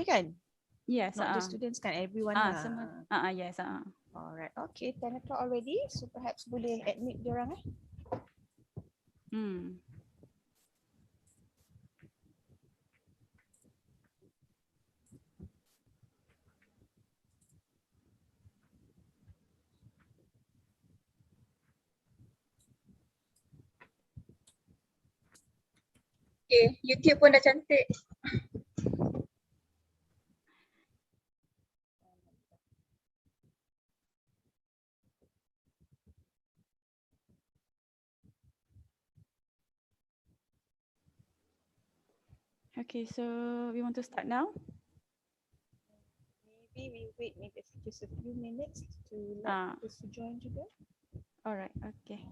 kan? Yes. Not just students kan, everyone lah. Semua. Yes. Alright, okay, 10 o'clock already. So perhaps boleh admit diorang Okay, YouTube pun dah cantik. Okay, so we want to start now. Maybe we wait maybe just a few minutes to let us join juga. Alright, okay.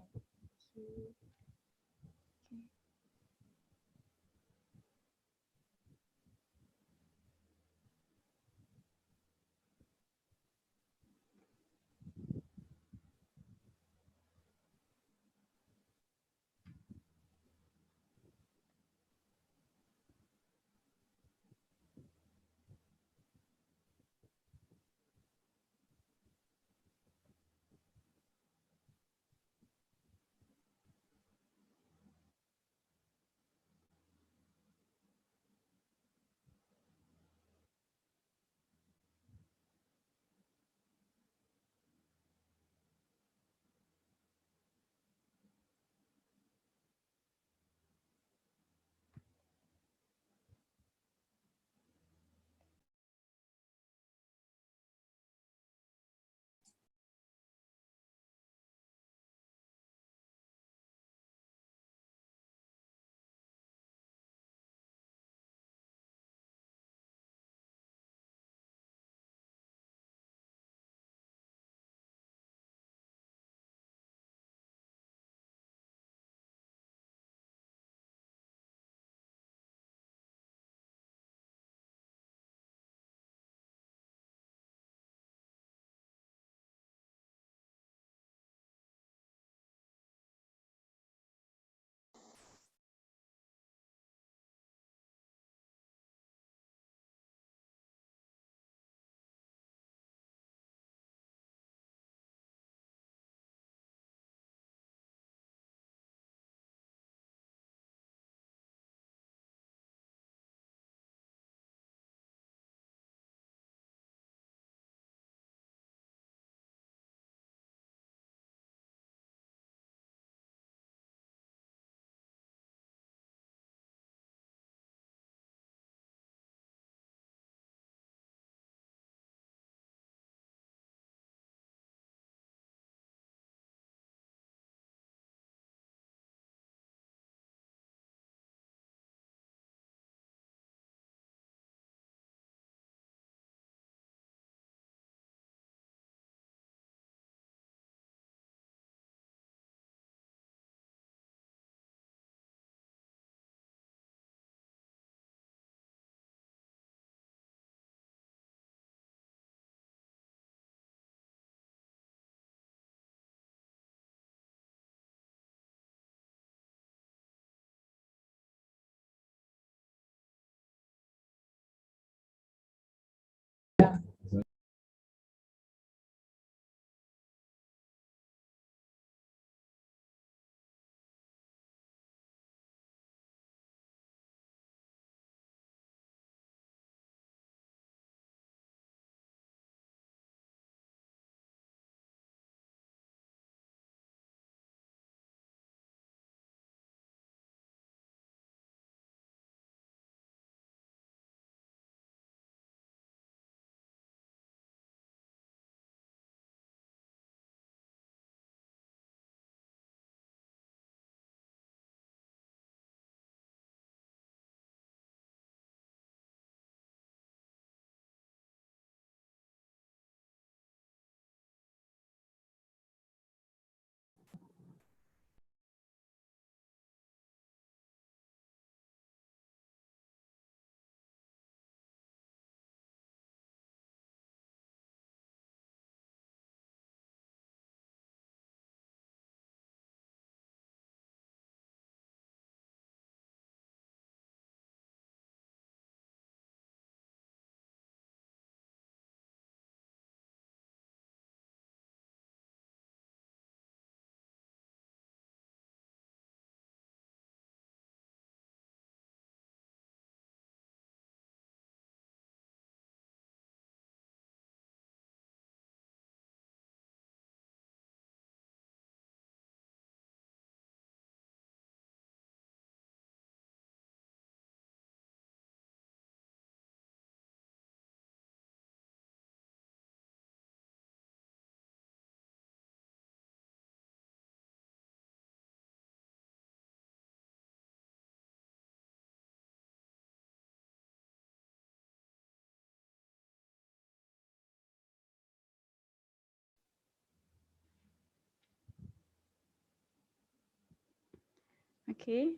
Okay.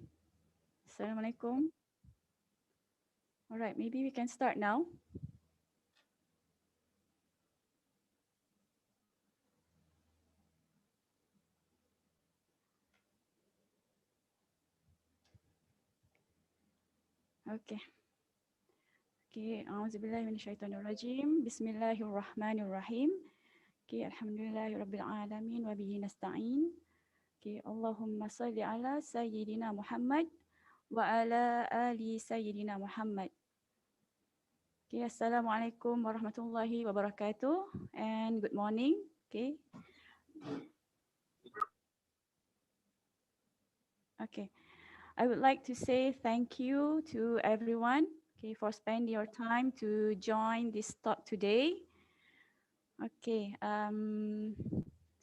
Assalamualaikum. All right, maybe we can start now. Okay. Okay, auzubillahi minasyaitonirrajim. Bismillahirrahmanirrahim. Okay, alhamdulillahirabbil alamin wa bihi nasta'in. Okay, Allahumma salli ala sayyidina Muhammad wa ala ali sayyidina Muhammad. Okay, assalamualaikum warahmatullahi wabarakatuh and good morning. Okay. Okay. I would like to say thank you to everyone, okay, for spending your time to join this talk today. Okay.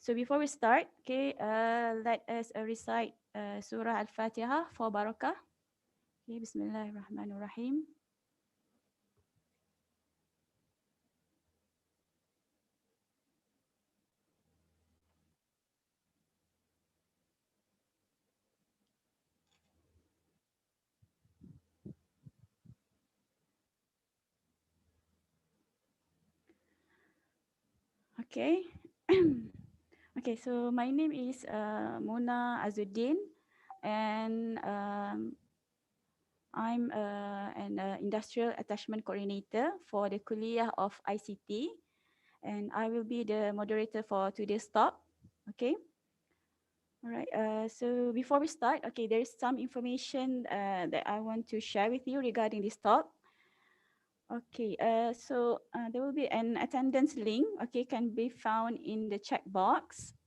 So before we start, okay, let us recite Surah Al-Fatiha for Barakah. Okay, Bismillahirrahmanirrahim. Okay. Okay, so my name is Mona Azuddin, and I'm an industrial attachment coordinator for the Kuliah of ICT, and I will be the moderator for today's talk. Okay. All right. So before we start, okay, there is some information that I want to share with you regarding this talk. Okay, so there will be an attendance link, okay, can be found in the chat box.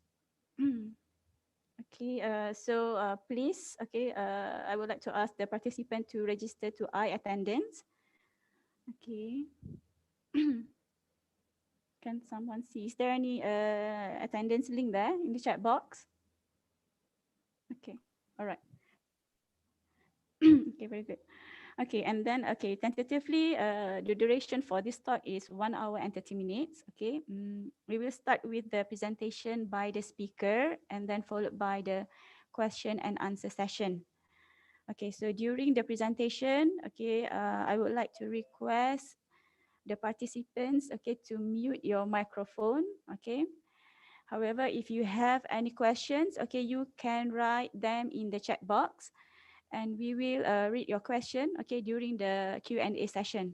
Okay, so please, okay, I would like to ask the participant to register to iAttendance. Okay. Can someone see? Is there any attendance link there in the chat box? Okay, all right. Okay, very good. Okay, and then, okay, tentatively, the duration for this talk is 1 hour and 30 minutes. Okay, we will start with the presentation by the speaker and then followed by the question and answer session. Okay, so during the presentation, okay, I would like to request the participants, okay, to mute your microphone, okay. However, if you have any questions, okay, you can write them in the chat box and we will read your question, okay, during the Q&A session.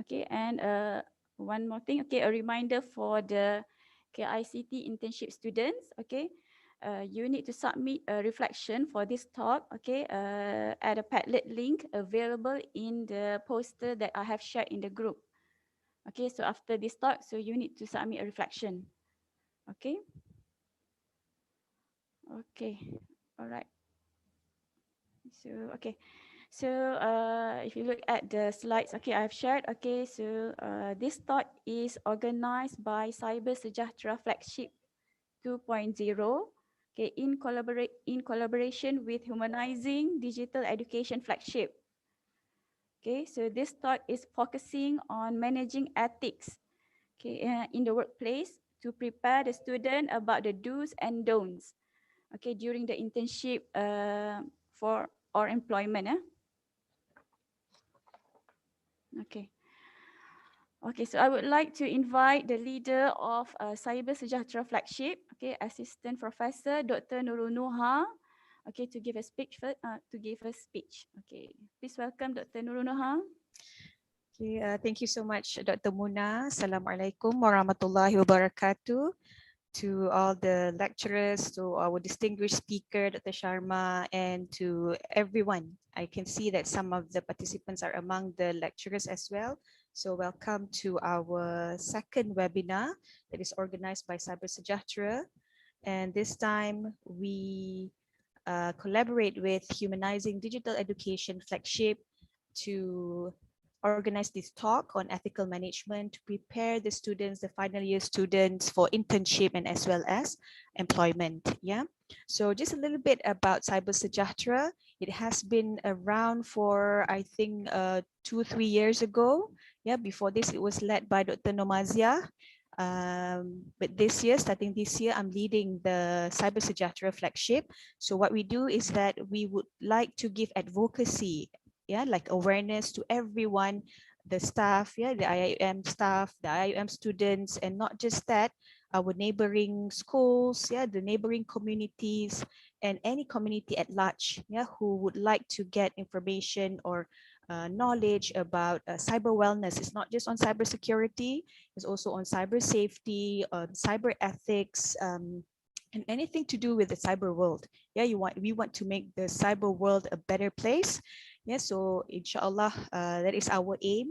Okay, and one more thing, okay, a reminder for the ICT internship students, okay, you need to submit a reflection for this talk, okay, at a Padlet link available in the poster that I have shared in the group. Okay, so after this talk, so you need to submit a reflection. Okay. Okay, all right. So, okay. So if you look at the slides, okay, I've shared, okay, so this talk is organized by Sejahtera Flagship 2.0, okay, in collaboration with Humanising Digital Education Flagship. Okay, so this talk is focusing on managing ethics, okay, in the workplace to prepare the student about the do's and don'ts, okay, during the internship for or employment. Okay. Okay, so I would like to invite the leader of Cyber Sejahtera Flagship, okay, Assistant Professor Dr. Nurul Nuha, okay, to give a speech. Okay, please welcome Dr. Nurul Nuha. Okay, thank you so much, Dr. Muna. Assalamualaikum warahmatullahi wabarakatuh. To all the lecturers, to our distinguished speaker, Dr. Sharma, and to everyone. I can see that some of the participants are among the lecturers as well. So welcome to our second webinar that is organized by Cyber Sejahtera. And this time we collaborate with Humanizing Digital Education Flagship to organize this talk on ethical management to prepare the students, the final year students, for internship and as well as employment. Yeah. So just a little bit about Cyber Sejahtera. It has been around for, I think, 2-3 years ago. Yeah. Before this, it was led by Dr. Nomazia. But this year, starting this year, I'm leading the Cyber Sejahtera flagship. So what we do is that we would like to give advocacy, yeah, like awareness to everyone, the staff, yeah, the IIM staff, the IIM students, and not just that, our neighboring schools, yeah, the neighboring communities, and any community at large, yeah, who would like to get information or knowledge about cyber wellness. It's not just on cybersecurity, it's also on cyber safety, on cyber ethics, and anything to do with the cyber world. Yeah, we want to make the cyber world a better place. Yeah, so inshallah, that is our aim.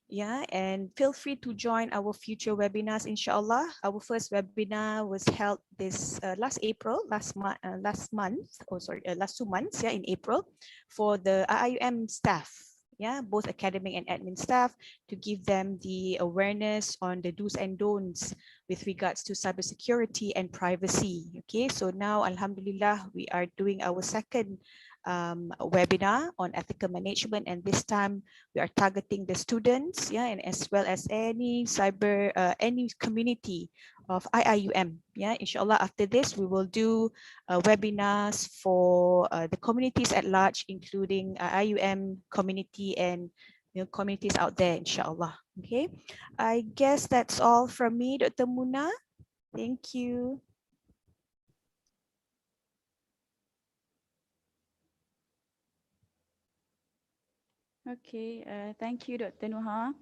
Yeah, and feel free to join our future webinars, inshallah. Our first webinar was held this last April, last month, oh sorry, last 2 months, yeah, in April, for the IIM staff, yeah, both academic and admin staff, to give them the awareness on the do's and don'ts with regards to cybersecurity and privacy. Okay, so now, alhamdulillah, we are doing our second webinar on ethical management, and this time we are targeting the students, yeah, and as well as any any community of IIUM. Yeah, inshallah, after this we will do webinars for the communities at large, including IIUM community and communities out there, inshallah. Okay, I guess that's all from me, Dr. Muna. Thank you. Okay, thank you, Dr. Nuha.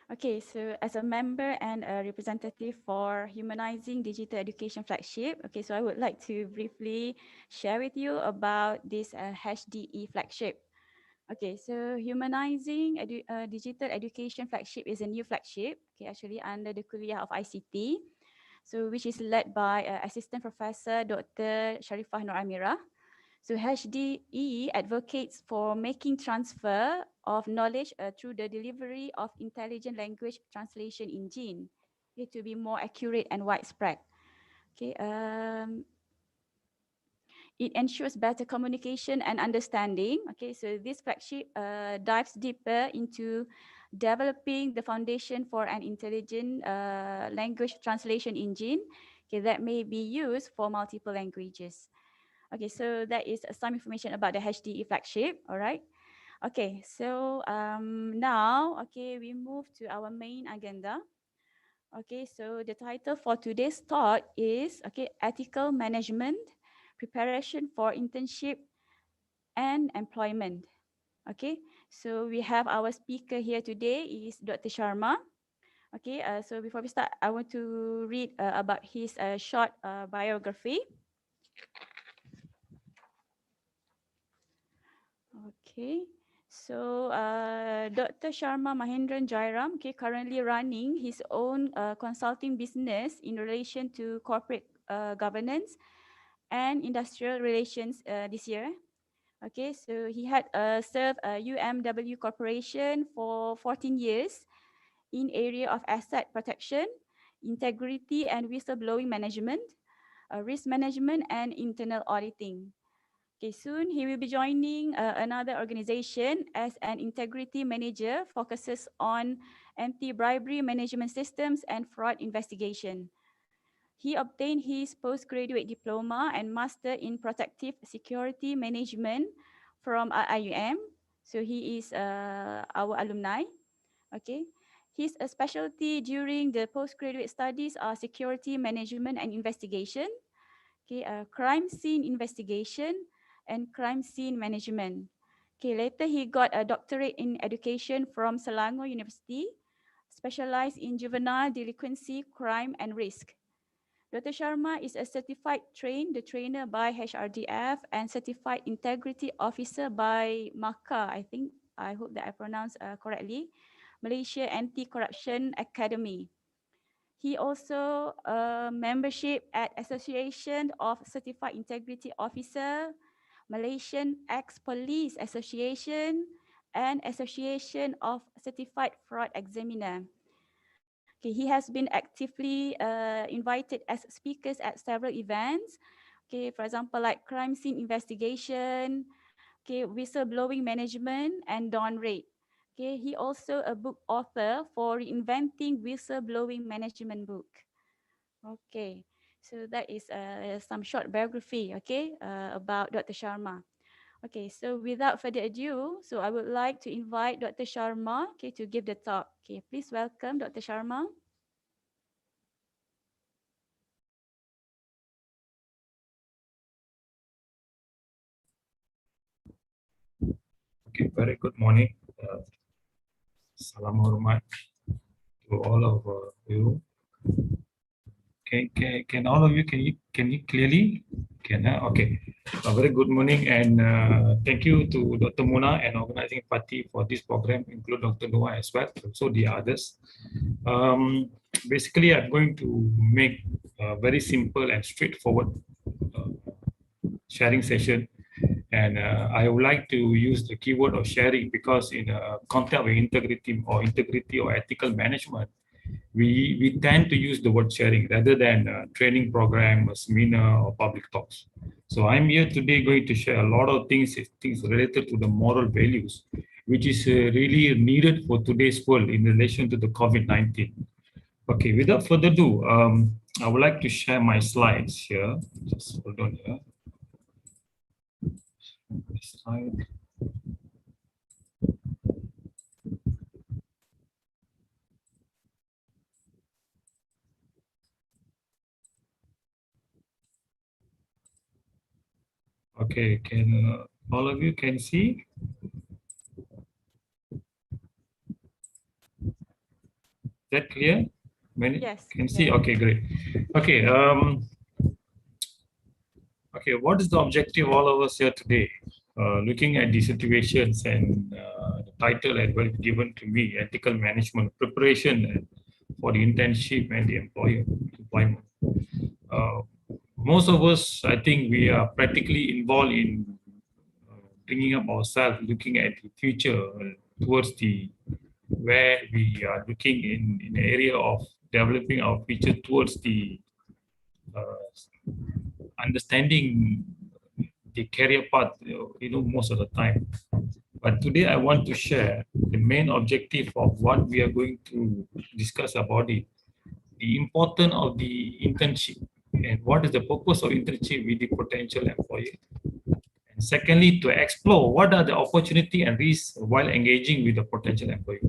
Okay, so as a member and a representative for Humanizing Digital Education Flagship, okay, so I would like to briefly share with you about this HDE flagship. Okay, so Humanizing Digital Education Flagship is a new flagship, okay, actually under the Kuliah of ICT, so which is led by Assistant Professor Dr. Sharifah Nur Amirah. So HDE advocates for making transfer of knowledge through the delivery of intelligent language translation engine, okay, to be more accurate and widespread. Okay, it ensures better communication and understanding. Okay, so this flagship dives deeper into developing the foundation for an intelligent language translation engine, okay, that may be used for multiple languages. Okay, so that is some information about the HDE flagship, all right? Okay, so now, okay, we move to our main agenda. Okay, so the title for today's talk is, okay, Ethical Management, Preparation for Internship and Employment. Okay, so we have our speaker here today is Dr. Sharma. Okay, so before we start, I want to read about his short biography. Okay, so Dr. Sharma Mahendran Jairam, okay, currently running his own consulting business in relation to corporate governance and industrial relations this year. Okay, so he had served UMW Corporation for 14 years in area of asset protection, integrity and whistleblowing management, risk management and internal auditing. Okay, soon he will be joining another organization as an integrity manager, focuses on anti-bribery management systems and fraud investigation. He obtained his postgraduate diploma and master in protective security management from IUM. So he is our alumni. Okay. His specialty during the postgraduate studies are security management and investigation, okay, crime scene investigation, and crime scene management. Okay, later he got a doctorate in education from Selangor University, specialized in juvenile delinquency, crime, and risk. Dr. Sharma is a certified trained trainer by HRDF and certified integrity officer by MACA. I hope that I pronounced correctly, Malaysia Anti-Corruption Academy. He also membership at Association of Certified Integrity Officer, Malaysian Ex-Police Association, and Association of Certified Fraud Examiner. Okay, he has been actively invited as speakers at several events. Okay, for example, like crime scene investigation, okay, whistleblowing management, and dawn raid. Okay, he also a book author for Reinventing Whistleblowing Management book. Okay, so that is some short biography, okay, about Dr. Sharma. Okay, so without further ado, so I would like to invite Dr. Sharma, okay, to give the talk. Okay, please welcome Dr. Sharma. Okay, very good morning. Salam hormat to all of you. Can all of you can you clearly can okay. A very good morning and thank you to Dr. Mona and organizing party for this program, include Dr. Noah as well, also the others. Basically, I'm going to make a very simple and straightforward uh, sharing session. And I would like to use the keyword of sharing because in a context of integrity or ethical management, we tend to use the word sharing rather than training program, a seminar, or public talks. So I'm here today going to share a lot of things related to the moral values, which is really needed for today's world in relation to the COVID-19. Okay, without further ado, I would like to share my slides here. Just hold on here. Slide. Okay, can all of you can see? Is that clear? Many Yes. can see. Okay, great. Okay. Okay. What is the objective of all of us here today? Looking at the situations and the title that was given to me, ethical management preparation for the internship and the employment. Most of us, I think, we are practically involved in bringing up ourselves, looking at the future towards the where we are looking in the area of developing our future towards the understanding the career path, most of the time. But today I want to share the main objective of what we are going to discuss about it, the importance of the internship and what is the purpose of internship with the potential employer. And secondly, to explore what are the opportunity and risks while engaging with the potential employer.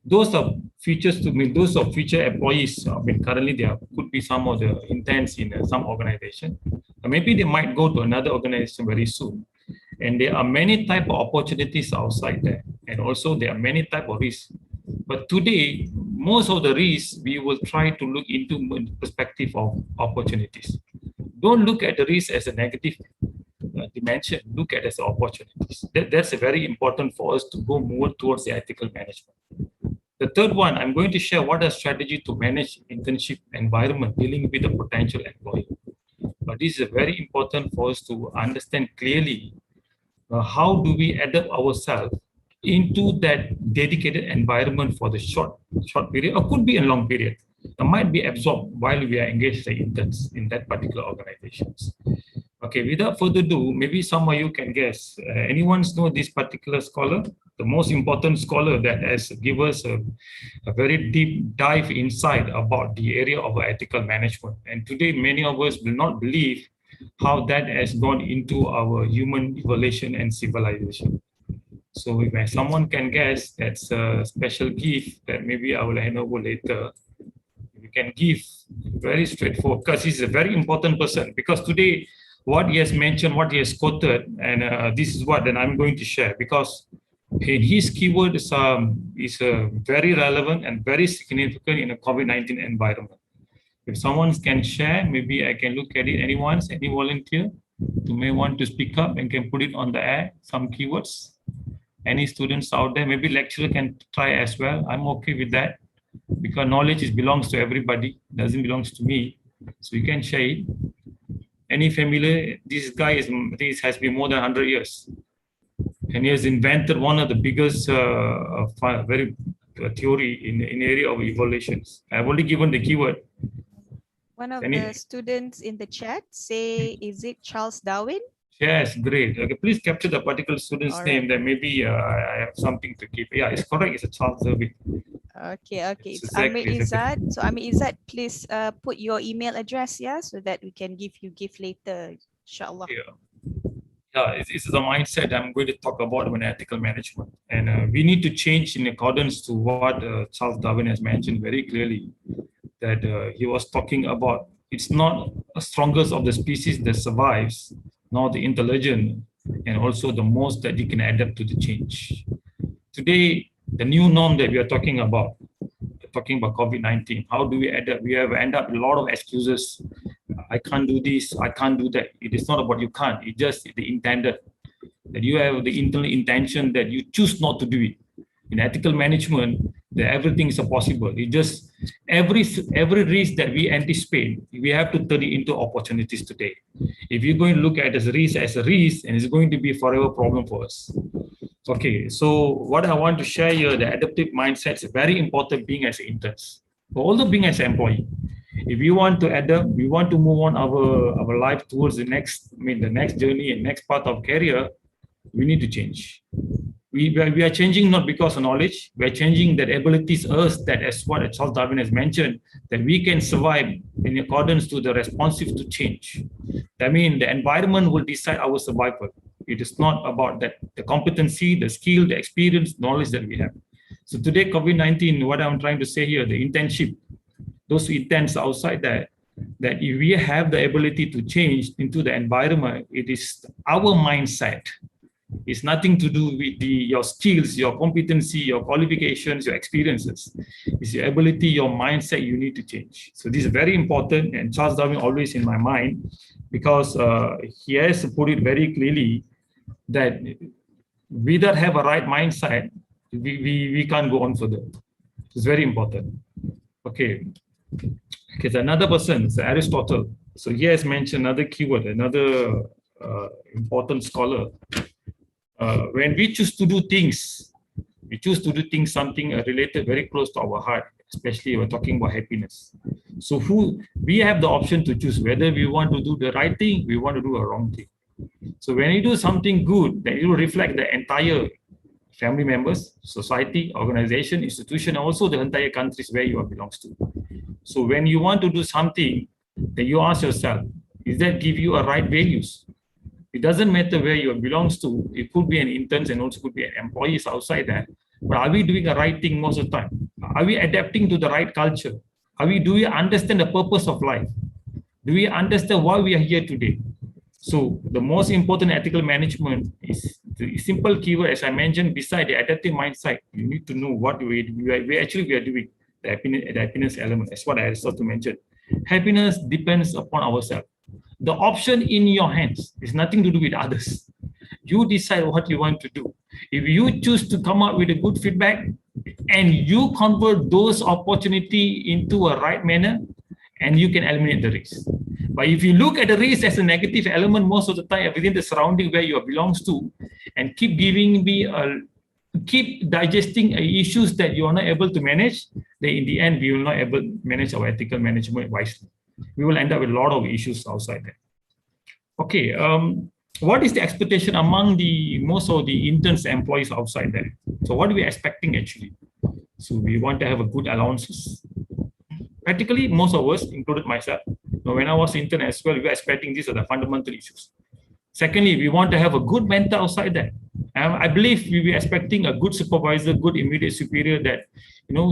Those are features to me, those are future employees. I mean, currently there could be some of the interns in some organization. Maybe they might go to another organization very soon. And there are many type of opportunities outside there. And also there are many type of risks. But today, most of the risks, we will try to look into the perspective of opportunities. Don't look at the risk as a negative dimension, look at it as opportunities. That's very important for us to go more towards the ethical management. The third one, I'm going to share what a strategy to manage internship environment dealing with a potential employee. But this is very important for us to understand clearly how do we adapt ourselves into that dedicated environment for the short period, or could be a long period. It might be absorbed while we are engaged as interns in that particular organizations. Okay, without further ado, maybe some of you can guess. Anyone know this particular scholar? The most important scholar that has given us a very deep dive insight about the area of ethical management. And today, many of us will not believe how that has gone into our human evolution and civilization. So if someone can guess, that's a special gift that maybe I will hand over later. You can give very straightforward, because he's a very important person. Because today, what he has mentioned, what he has quoted, and this is what then I'm going to share, because in his keyword is very relevant and very significant in a COVID-19 environment. If someone can share, maybe I can look at it. Any volunteer who may want to speak up and can put it on the air, some keywords. Any students out there, maybe lecturer can try as well. I'm okay with that because knowledge belongs to everybody, doesn't belong to me. So you can share it. Any familiar? This guy has been more than 100 years. And he has invented one of the biggest theory in the area of evolutions. I've only given the keyword. One of the students in the chat say, is it Charles Darwin? Yes, great. Okay, please capture the particular student's All name. right. That maybe I have something to keep. Yeah, it's correct. It's a child survey. Okay, okay. It's Amir Exactly. Izzat. So Amir Izzat, please put your email address, yeah, so that we can give you gift later, inshallah. Yeah. Yeah, it's the mindset I'm going to talk about when ethical management. And we need to change in accordance to what Charles Darwin has mentioned very clearly, that he was talking about it's not the strongest of the species that survives, nor the intelligent, and also the most that you can adapt to the change. Today, the new norm that we are talking about COVID-19, how do we adapt? We have ended up with a lot of excuses. I can't do this, I can't do that. It is not about you can't, it's just the intended, that you have the internal intention that you choose not to do it. In ethical management, that everything is possible. It just every risk that we anticipate, we have to turn it into opportunities today. If you're going to look at as a risk, and it's going to be a forever problem for us. Okay, so what I want to share here, the adaptive mindset is very important being as interns, but also being as an employee. If we want to adapt, we want to move on our life towards the next, the next journey and next part of career, we need to change. We are changing not because of knowledge, we are changing that abilities us that as what Charles Darwin has mentioned, that we can survive in accordance to the responsive to change. That means the environment will decide our survival. It is not about that the competency, the skill, the experience, knowledge that we have. So today, COVID-19, what I'm trying to say here, the internship, those interns outside that if we have the ability to change into the environment, it is our mindset. It's nothing to do with your skills, your competency, your qualifications, your experiences. It's your ability, your mindset you need to change. So this is very important, and Charles Darwin always in my mind, because he has put it very clearly that we that have a right mindset, we can't go on further. It's very important. Okay. Okay, so another person, so Aristotle. So he has mentioned another keyword, another important scholar. When we choose to do things, something related very close to our heart, especially we're talking about happiness. So we have the option to choose whether we want to do the right thing, we want to do a wrong thing. So when you do something good, then you reflect the entire family members, society, organization, institution, and also the entire countries where you belongs to. So when you want to do something, then you ask yourself, is that give you a right values? It doesn't matter where you belongs to. It could be an intern and also could be an employees outside that. But are we doing the right thing most of the time? Are we adapting to the right culture? Do we understand the purpose of life? Do we understand why we are here today? So the most important ethical management is the simple keyword, as I mentioned, beside the adaptive mindset, you need to know what we are doing, the happiness element. That's what Aristotle mentioned. Happiness depends upon ourselves. The option in your hands is nothing to do with others. You decide what you want to do. If you choose to come up with a good feedback and you convert those opportunity into a right manner, and you can eliminate the risk. But if you look at the risk as a negative element most of the time within the surrounding where you belongs to, and keep digesting issues that you are not able to manage, then in the end we will not able to manage our ethical management wisely. We will end up with a lot of issues outside there. Okay, what is the expectation among most of the interns employees outside there? So what are we expecting actually? So we want to have a good allowances. Practically, most of us, included myself, when I was intern as well, we were expecting these are the fundamental issues. Secondly, we want to have a good mentor outside that. I believe we were expecting a good supervisor, good immediate superior that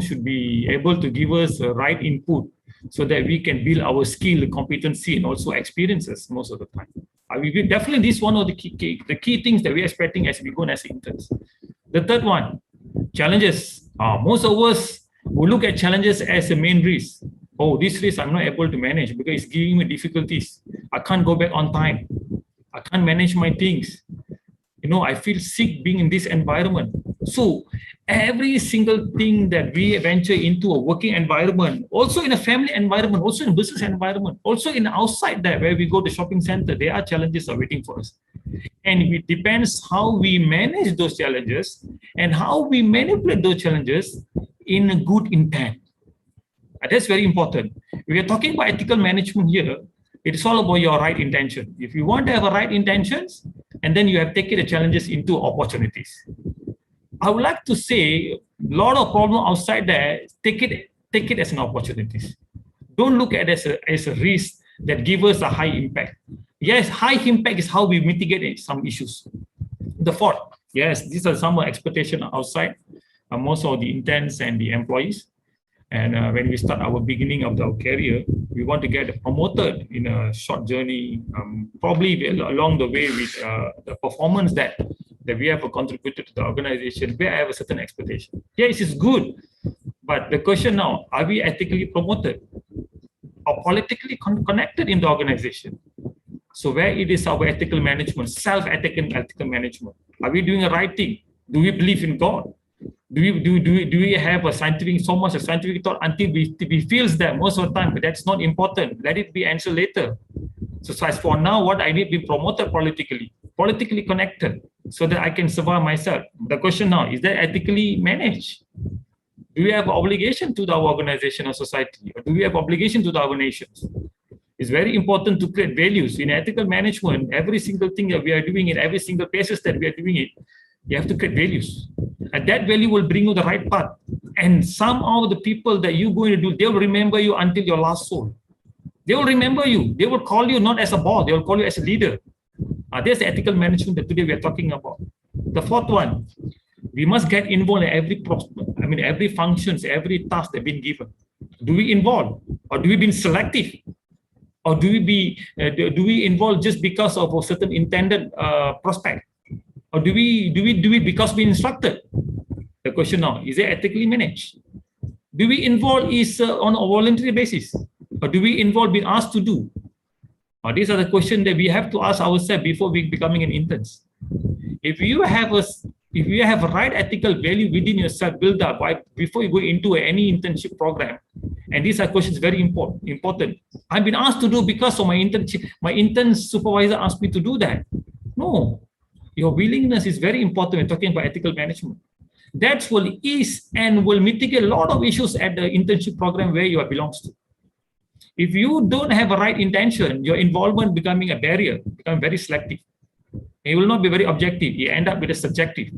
should be able to give us the right input so that we can build our skill, competency, and also experiences most of the time. Definitely, this is one of the key things that we're expecting as we go as interns. The third one, challenges. Most of us will look at challenges as a main risk. Oh, this risk I'm not able to manage because it's giving me difficulties. I can't go back on time. I can't manage my things. I feel sick being in this environment. So every single thing that we venture into a working environment, also in a family environment, also in a business environment, also in outside that where we go to shopping center, there are challenges waiting for us. And it depends how we manage those challenges and how we manipulate those challenges in a good intent. That's very important. We are talking about ethical management here. It's all about your right intention. If you want to have a right intentions, and then you have taken the challenges into opportunities. I would like to say, a lot of problem outside there, take it as an opportunities. Don't look at it as a risk that gives us a high impact. Yes, high impact is how we mitigate some issues. The fourth, yes, these are some expectations outside, most of the interns and the employees. And when we start our beginning of our career, we want to get promoted in a short journey, probably along the way with the performance that we have contributed to the organization, where I have a certain expectation. Yes, it's good, but the question now, are we ethically promoted or politically connected in the organization? So where it is our ethical management, ethical management? Are we doing the right thing? Do we believe in God? Do we have a so much scientific thought until we feels that most of the time, but that's not important. Let it be answered later. So as for now, what I need to be promoted politically connected, so that I can survive myself. The question now, is that ethically managed? Do we have obligation to our organization or society? Or do we have obligation to our nations? It's very important to create values. In ethical management, every single thing that we are doing, in every single places that we are doing it, you have to create values. And that value will bring you the right path. And somehow the people that you're going to do, they will remember you until your last soul. They will remember you. They will call you not as a boss, they will call you as a leader. There's the ethical management that today we are talking about. The fourth one, we must get involved in every functions, every task that's been given. Do we involve, or do we be selective, or do we involve just because of a certain intended prospect, or do we do it because we instructed? The question now, is it ethically managed? Do we involve on a voluntary basis, or do we involve being asked to do? These are the questions that we have to ask ourselves before we becoming an interns. If you have a right ethical value within yourself built up before you go into any internship program, and these are questions very important. I've been asked to do because of my internship. My intern supervisor asked me to do that. No, your willingness is very important when talking about ethical management. That will ease and will mitigate a lot of issues at the internship program where you belongs to. If you don't have a right intention, your involvement becoming a barrier, become very selective. It will not be very objective. You end up with a subjective.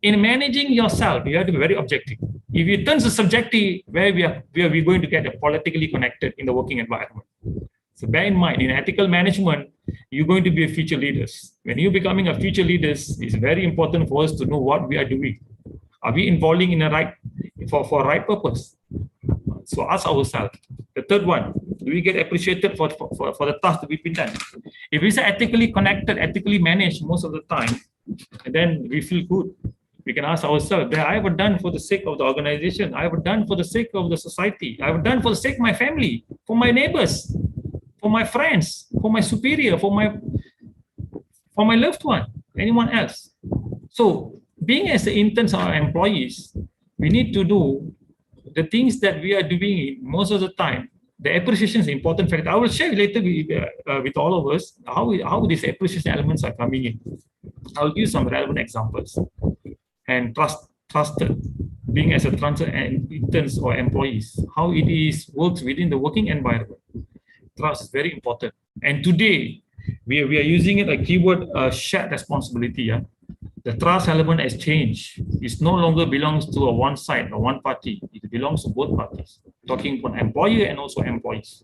In managing yourself, you have to be very objective. If you turn to subjective, where we are going to get politically connected in the working environment. So bear in mind, in ethical management, you're going to be a future leaders. When you're becoming a future leaders, it's very important for us to know what we are doing. Are we involving in a for right purpose? So ask ourselves. The third one, do we get appreciated for the task that we've been done? If it's ethically connected, ethically managed most of the time, and then we feel good. We can ask ourselves, that I have done for the sake of the organization, I have done for the sake of the society, I have done for the sake of my family, for my neighbors, for my friends, for my superior, for my loved one, anyone else. So being as interns or employees, we need to do the things that we are doing most of the time. The appreciation is an important factor. I will share later with all of us how these appreciation elements are coming in. I'll give some relevant examples. And trusted, being as a interns or employees, how it works within the working environment. Trust is very important. And today, we are using it a keyword, shared responsibility. Yeah? The trust element has changed. It no longer belongs to one side or one party. It belongs to both parties. Talking about employer and also employees.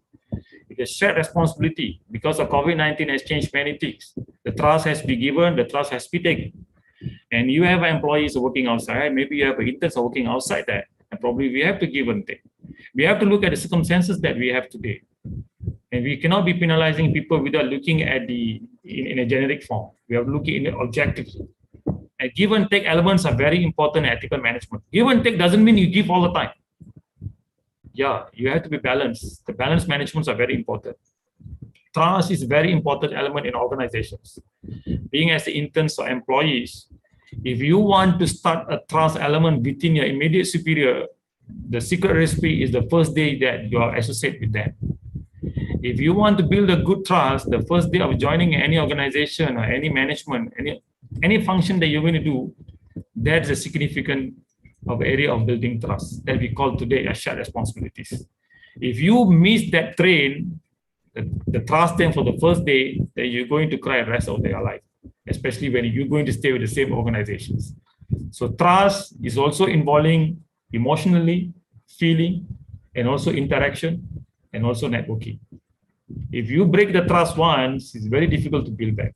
It is shared responsibility because of COVID-19 has changed many things. The trust has been given, the trust has been taken. And you have employees working outside, maybe you have interns working outside that, and probably we have to give and take. We have to look at the circumstances that we have today. And we cannot be penalizing people without looking at in a generic form. We have to look in it objectively. And give and take elements are very important in ethical management. Give and take doesn't mean you give all the time. Yeah, you have to be balanced. The balance managements are very important. Trust is a very important element in organizations. Being as interns or employees, if you want to start a trust element within your immediate superior, the secret recipe is the first day that you are associated with them. If you want to build a good trust, the first day of joining any organization or any management, any function that you're going to do, that's a significant area of building trust that we call today as shared responsibilities. If you miss that train, the trust them for the first day, that you're going to cry the rest of their life, especially when you're going to stay with the same organizations. So trust is also involving emotionally, feeling, and also interaction, and also networking. If you break the trust once, it's very difficult to build back.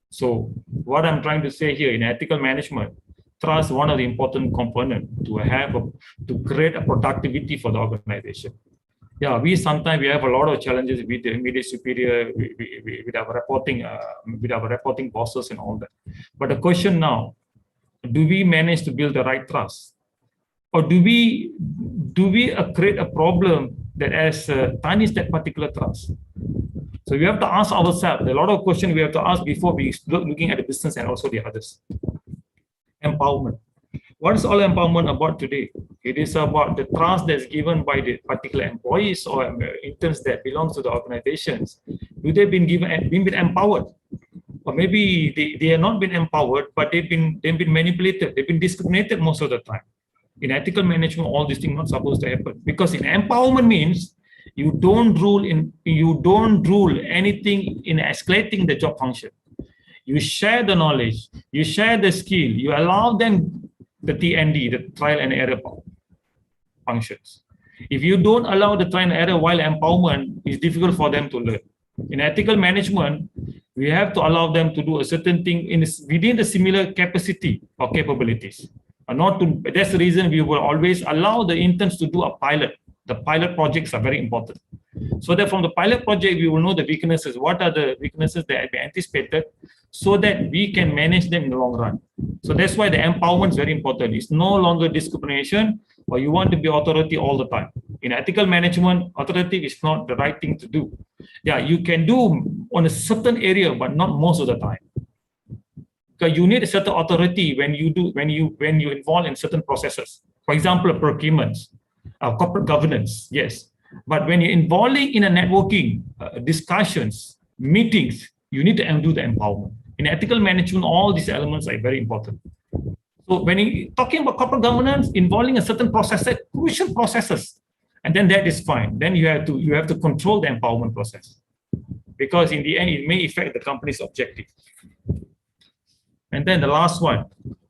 So what I'm trying to say here in ethical management, trust is one of the important components to create a productivity for the organization. Yeah, we sometimes have a lot of challenges with the immediate superior, with our reporting bosses and all that. But the question now, do we manage to build the right trust, or do we create a problem that has tarnished that particular trust? So we have to ask ourselves a lot of questions we have to ask before we start looking at the business and also the others. Empowerment. What is all empowerment about today? It is about the trust that's given by the particular employees or interns that belong to the organizations. Do they been empowered? Or maybe they have not been empowered, but they've been manipulated. They've been discriminated most of the time. In ethical management, all these things not supposed to happen, because in empowerment means you don't rule anything in escalating the job function. You share the knowledge, you share the skill, you allow them the TND, the trial and error functions. If you don't allow the trial and error while empowerment, it's difficult for them to learn. In ethical management, we have to allow them to do a certain thing within the similar capacity or capabilities. That's the reason we will always allow the interns to do a pilot. The pilot projects are very important. So that from the pilot project, we will know the weaknesses, what are the weaknesses that have been anticipated, so that we can manage them in the long run. So that's why the empowerment is very important. It's no longer discrimination, or you want to be authority all the time. In ethical management, authority is not the right thing to do. Yeah, you can do on a certain area, but not most of the time. Because you need a certain authority when you involve in certain processes. For example, procurements, corporate governance, yes. But when you're involving in a networking, discussions, meetings, you need to do the empowerment. In ethical management, all these elements are very important. So when you're talking about corporate governance, involving a certain process, crucial processes, and then that is fine. Then you have to control the empowerment process, because in the end, it may affect the company's objective. And then the last one,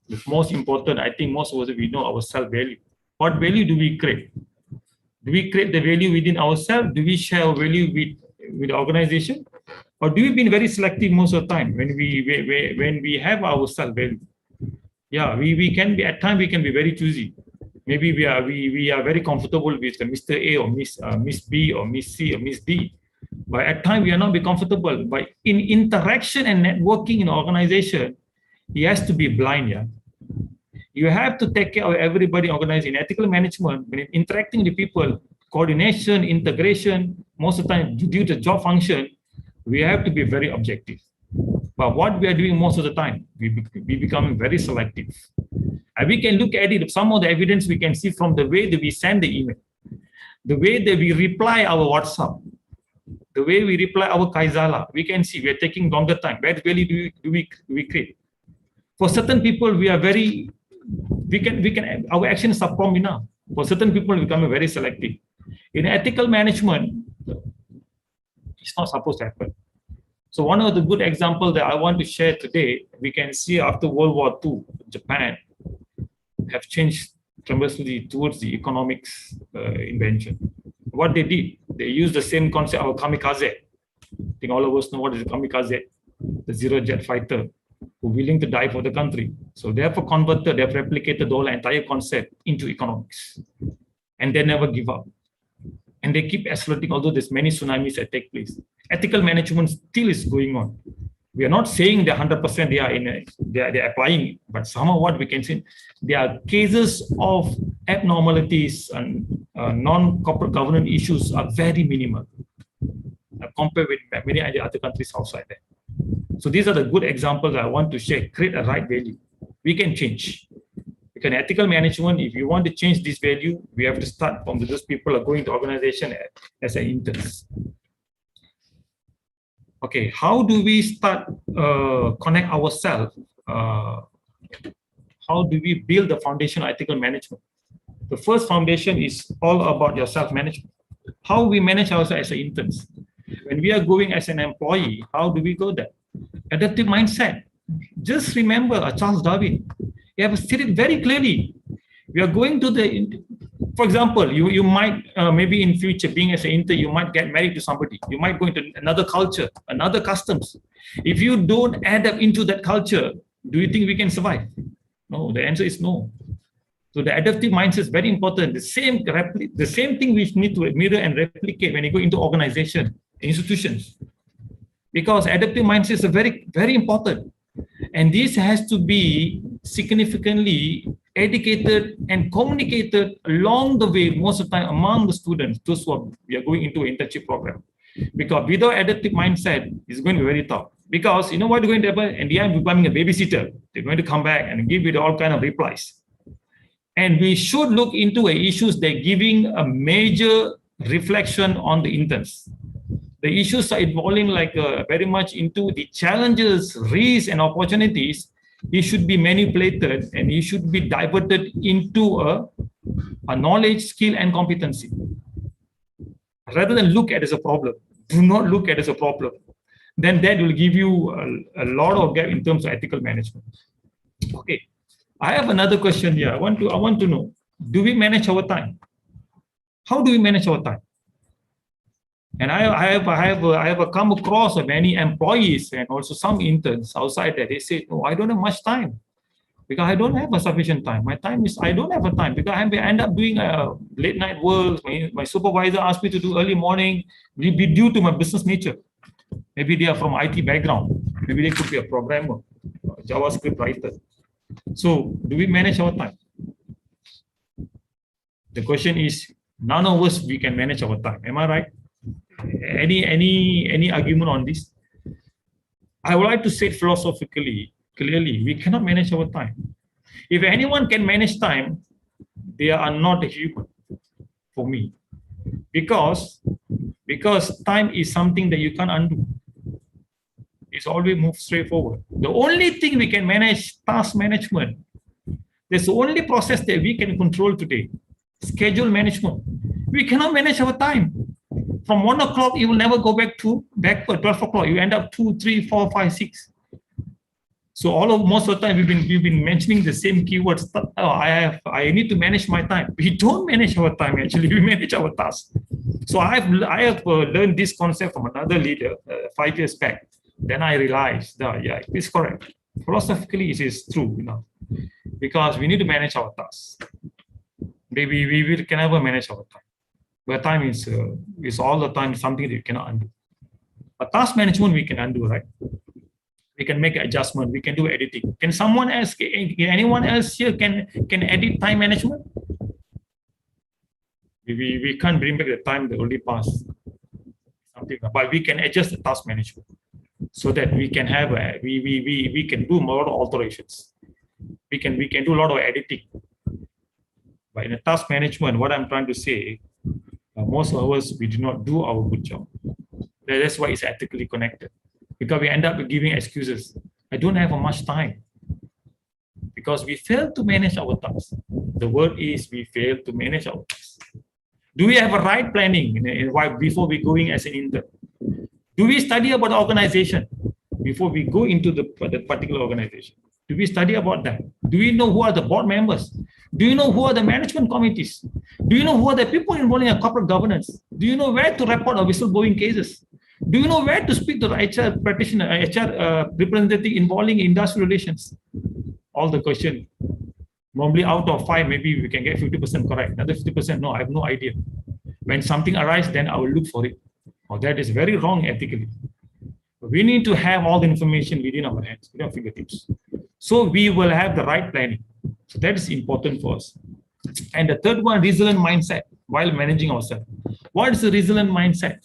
the most important, I think most of us, we know our self-value. What value do we create? Do we create the value within ourselves? Do we share our value with the organization? Or do we be very selective most of the time when we have our self-value? Yeah, we can be, at times we can be very choosy. Maybe we are very comfortable with Mr. A or Miss B or Miss C or Miss D. But at times we are not be comfortable. But in interaction and networking in an organization, he has to be blind, yeah. You have to take care of everybody organized in ethical management. When interacting with people, coordination, integration, most of the time due to job function, we have to be very objective. But what we are doing most of the time, we become very selective. And we can look at it, some of the evidence we can see from the way that we send the email, the way that we reply our WhatsApp, the way we reply our Kaizala, we can see we are taking longer time. What value do we create? For certain people, we are very, our actions are prompt enough. For certain people, we become very selective. In ethical management, it's not supposed to happen. So one of the good examples that I want to share today, we can see after World War II, Japan have changed tremendously towards the economics invention. What they did, they used the same concept of kamikaze. I think all of us know what is a kamikaze, the zero jet fighter, who are willing to die for the country. So they have replicated the whole entire concept into economics. And they never give up. And they keep accelerating, although there's many tsunamis that take place. Ethical management still is going on. We are not saying they're 100% they're applying it, but somehow what we can say, there are cases of abnormalities and non-corporate governance issues are very minimal compared with many other countries outside there. So these are the good examples I want to share. Create a right value. We can change. Because ethical management, if you want to change this value, we have to start from those people who are going to organization as an interns. Okay, how do we start connect ourselves? How do we build the foundation of ethical management? The first foundation is all about your self-management. How we manage ourselves as interns. when we are going as an employee, how do we go there? Adaptive mindset. Just remember Charles Darwin. You have stated very clearly. We are going to the, for example, you might maybe in future, being as an intern, you might get married to somebody. You might go into another culture, another customs. If you don't adapt into that culture, do you think we can survive? No, the answer is no. So the adaptive mindset is very important. The same thing we need to mirror and replicate when you go into organization, institutions. Because adaptive mindset is very, very important. And this has to be significantly educated and communicated along the way, most of the time among the students, those who are going into an internship program. Because without adaptive mindset, it's going to be very tough. Because you know what is going to happen? And they are becoming a babysitter. They're going to come back and give you all kind of replies. And we should look into issues that are giving a major reflection on the interns. The issues are involving like very much into the challenges, risks, and opportunities. It should be manipulated and it should be diverted into a knowledge, skill, and competency. Rather than look at it as a problem, do not look at it as a problem. Then that will give you a lot of gap in terms of ethical management. Okay, I have another question here. I want to know: do we manage our time? How do we manage our time? And I have come across many employees and also some interns outside that they say, "No, I don't have much time because I don't have a sufficient time. My time is I don't have a time because I end up doing late night work. My supervisor asked me to do early morning. Will be due to my business nature. Maybe they are from IT background. Maybe they could be a programmer, JavaScript writer. So, do we manage our time? The question is, none of us we can manage our time. Am I right? Any argument on this? I would like to say philosophically, clearly, we cannot manage our time. If anyone can manage time, they are not a human for me. Because time is something that you can't undo. It's always move straight forward. The only thing we can manage, task management. That's the only process that we can control today. Schedule management. We cannot manage our time. From 1 o'clock, you will never go backward. 12 o'clock, you end up 2, 3, 4, 5, 6. So most of the time we've been mentioning the same keywords. I need to manage my time. We don't manage our time actually. We manage our tasks. So I have learned this concept from another leader 5 years back. Then I realized that yeah, it's correct. Philosophically, it is true, because we need to manage our tasks. We can never manage our time. But time is all the time something that you cannot undo. But task management we can undo, right? We can make adjustment. We can do editing. Can someone else? Can anyone else here can edit time management? We can't bring back the time that already passed. Something, but we can adjust the task management so that we can have we can do more alterations. We can do a lot of editing. But in the task management, what I'm trying to say, most of us we do not do our good job. That's why it's ethically connected. Because we end up giving excuses. I don't have much time. Because we fail to manage our tasks. The word is we fail to manage our tasks. Do we have a right planning before we go in as an intern? Do we study about the organization before we go into the particular organization? Do we study about that? Do we know who are the board members? Do you know who are the management committees? Do you know who are the people involved in corporate governance? Do you know where to report our whistleblowing cases? Do you know where to speak to the HR practitioner, HR representative involving industrial relations? All the question. Normally out of 5, maybe we can get 50% correct. Another 50%, no, I have no idea. When something arises, then I will look for it. Oh, that is very wrong ethically. We need to have all the information within our hands, within our fingertips. So we will have the right planning. So that is important for us. And the third one, resilient mindset while managing ourselves. What is the resilient mindset?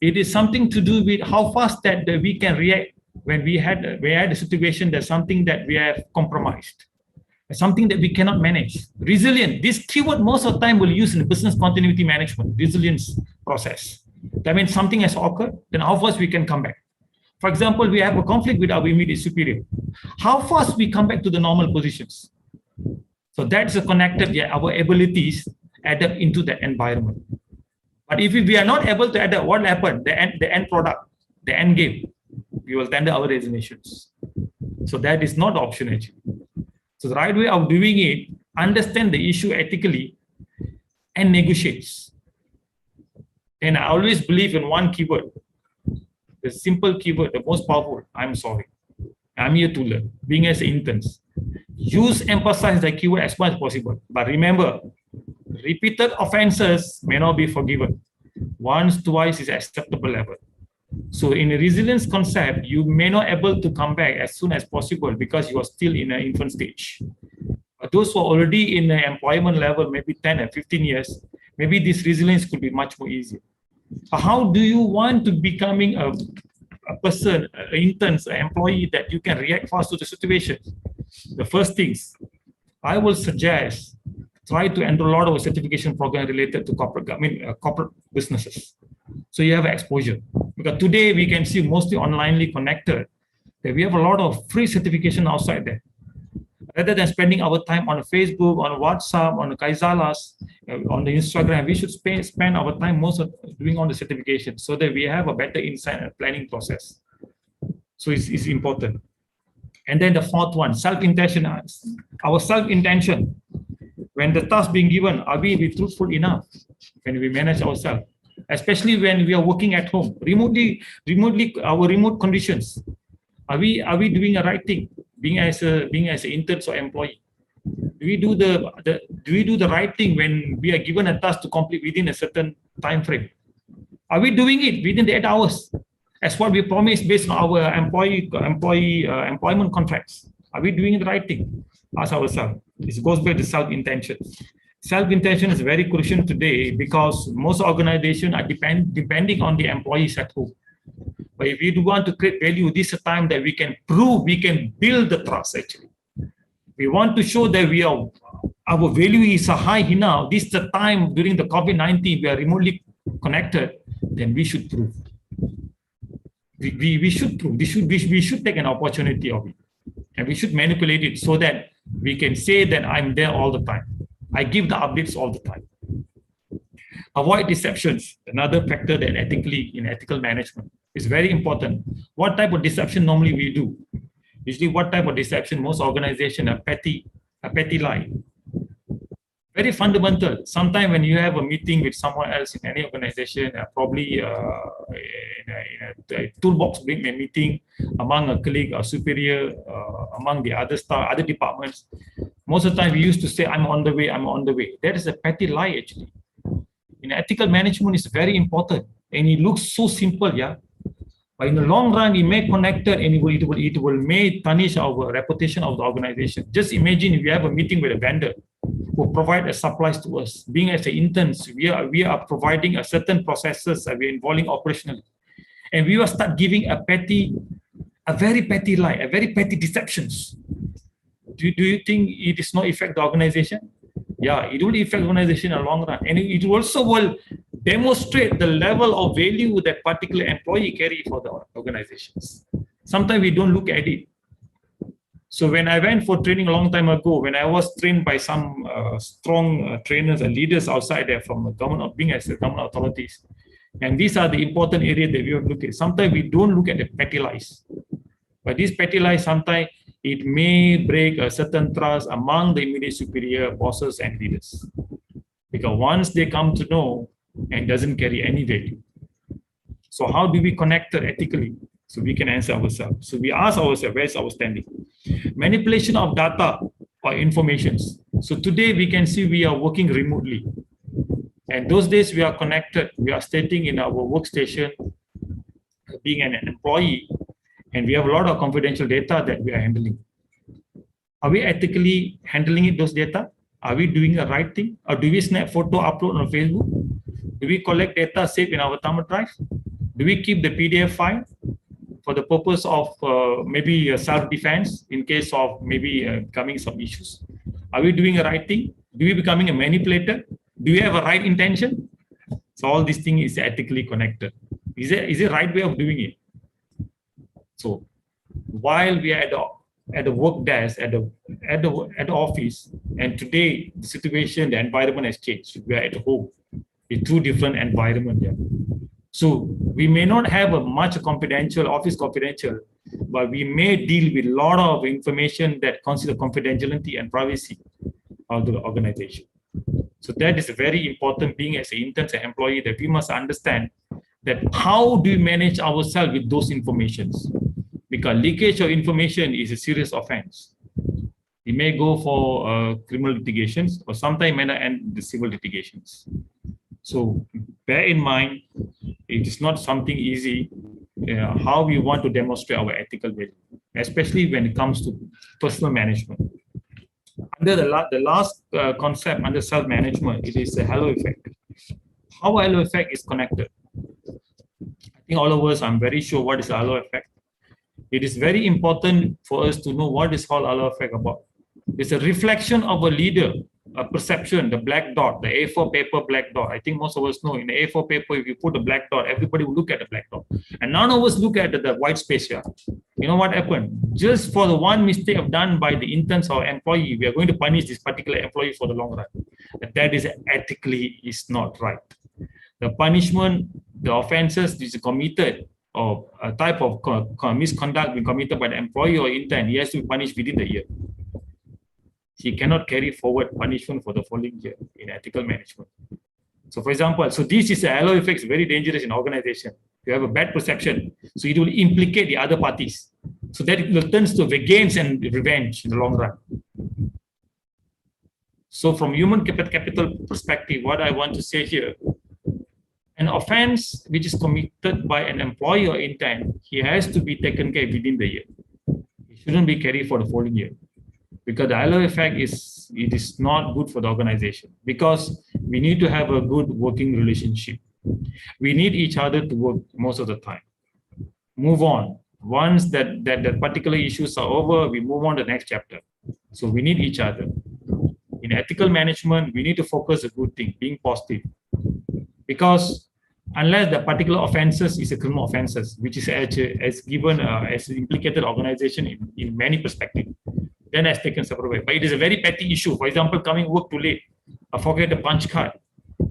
It is something to do with how fast that we can react when we had a situation that's something that we have compromised, something that we cannot manage. Resilient, this keyword most of the time we'll use in business continuity management, resilience process. That means something has occurred, then how fast we can come back. For example, we have a conflict with our immediate superior. How fast we come back to the normal positions. So that's connected, our abilities adapt into the environment. But if we are not able to adapt, what happened? The end product, the end game, we will tender our resignations. So that is not option actually. So the right way of doing it, understand the issue ethically and negotiates. And I always believe in one keyword, the simple keyword, the most powerful, I'm sorry. I'm here to learn, being as interns. Emphasize the keyword as much as possible. But remember, repeated offenses may not be forgiven. Once, twice is acceptable level. So in a resilience concept, you may not able to come back as soon as possible because you are still in an infant stage. But those who are already in the employment level, maybe 10 and 15 years, maybe this resilience could be much more easier. So how do you want to becoming a person, an intern, an employee that you can react fast to the situation? The first things, I will suggest, try to enroll a lot of certification program related to corporate businesses. So you have exposure. Because today we can see mostly onlinely connected, that we have a lot of free certification outside there. Rather than spending our time on Facebook, on WhatsApp, on the Kaizalas, on the Instagram, we should spend our time most of doing on the certification so that we have a better insight and planning process. So it's important. And then the fourth one, self-intention. Our self-intention, when the task being given, are we truthful enough when we manage ourselves? Especially when we are working at home, remotely, our remote conditions. Are we doing the right thing? Being as an intern or employee, do we do the right thing when we are given a task to complete within a certain time frame? Are we doing it within the 8 hours, as what we promised based on our employment contracts? Are we doing the right thing? Ask ourselves. This goes back to self-intention. Self-intention is very crucial today because most organizations are depending on the employees at home. But if we do want to create value, this is a time that we can prove, we can build the trust actually. We want to show that our value is high enough. This is the time during the COVID-19, we are remotely connected, then we should prove. We should prove, we should take an opportunity of it. And we should manipulate it so that we can say that I'm there all the time. I give the updates all the time. Avoid deceptions, another factor that in ethical management is very important. What type of deception normally we do? Usually what type of deception? Most organizations are petty lie. Very fundamental. Sometimes when you have a meeting with someone else in any organization, probably in a toolbox meeting among a colleague or superior, among the other staff, other departments, most of the time we used to say, I'm on the way, I'm on the way. That is a petty lie actually. In ethical management, it's very important. And it looks so simple, yeah. But in the long run, it may connect and it will may tarnish our reputation of the organization. Just imagine if you have a meeting with a vendor who provide a supplies to us. Being as an interns, we are providing a certain processes that we're involving operationally. And we will start giving a very petty lie, a very petty deceptions. Do you think it is not affect the organization? Yeah, it will affect the organization in the long run. And it also will demonstrate the level of value that particular employee carry for the organizations. Sometimes we don't look at it. So when I went for training a long time ago, when I was trained by some strong trainers and leaders outside there from the government, being as the government authorities, and these are the important areas that we have to look at. Sometimes we don't look at the petty lies. But these petty lies, sometimes it may break a certain trust among the immediate superior bosses and leaders. Because once they come to know and doesn't carry any value. So how do we connect it ethically? So we can answer ourselves. So we ask ourselves, where's our standing? Manipulation of data or informations. So today we can see we are working remotely. And those days we are connected, we are sitting in our workstation, being an employee, and we have a lot of confidential data that we are handling. Are we ethically handling those data? Are we doing the right thing? Or do we snap photo, upload on Facebook? Do we collect data saved in our thumb drive? Do we keep the PDF file for the purpose of maybe self-defense in case of maybe coming some issues? Are we doing the right thing? Do we becoming a manipulator? Do we have a right intention? So all these things is ethically connected. Is it right way of doing it? So while we are at the work desk, at the office, and today the situation, the environment has changed. We are at home. It's two different environment here. So we may not have a much confidential, office confidential, but we may deal with a lot of information that consider confidentiality and privacy of the organization. So that is very important, being as an intern and employee, that we must understand that how do we manage ourselves with those informations? Because leakage of information is a serious offense. It may go for criminal litigations, or sometimes may not end the civil litigations. So bear in mind, it is not something easy how we want to demonstrate our ethical value, especially when it comes to personal management. Under the last concept under self-management, it is the halo effect. How halo effect is connected? I think all of us, I'm very sure what is the halo effect. It is very important for us to know what is called halo effect about. It's a reflection of a leader, a perception, the black dot, the A4 paper black dot. I think most of us know in the A4 paper, if you put a black dot, everybody will look at the black dot. And none of us look at the white space here. You know what happened? Just for the one mistake done by the interns or employee, we are going to punish this particular employee for the long run. That is ethically is not right. The punishment, the offenses which is committed, or a type of misconduct being committed by the employee or intern, he has to be punished within the year. He cannot carry forward punishment for the following year in ethical management. So for example, so this is a halo effect, very dangerous in organization. You have a bad perception, so it will implicate the other parties. So that it turns to gains and revenge in the long run. So from human capital perspective, what I want to say here, an offense which is committed by an employee or intern, he has to be taken care within the year. It shouldn't be carried for the following year. Because the halo effect is not good for the organization, because we need to have a good working relationship. We need each other to work most of the time. Move on. Once that particular issues are over, we move on to the next chapter. So we need each other. In ethical management, we need to focus on a good thing, being positive. Because unless the particular offenses is a criminal offenses, which is as given as implicated organization in many perspectives, then has taken separate way. But it is a very petty issue. For example, coming work too late, forget the punch card,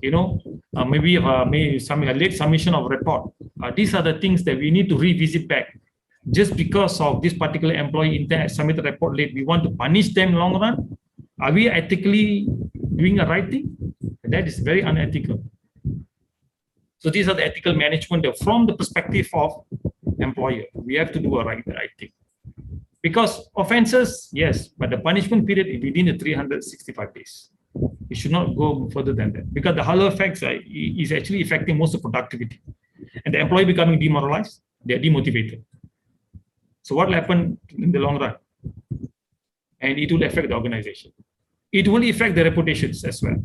maybe some late submission of report. These are the things that we need to revisit back. Just because of this particular employee intern submit the report late, we want to punish them long run. Are we ethically doing the right thing? That is very unethical. So these are the ethical management from the perspective of employer. We have to do a right thing. Because offenses, yes, but the punishment period is within the 365 days. It should not go further than that. Because the halo effects is actually affecting most of productivity. And the employee becoming demoralized, they are demotivated. So what will happen in the long run? And it will affect the organization. It will affect the reputations as well.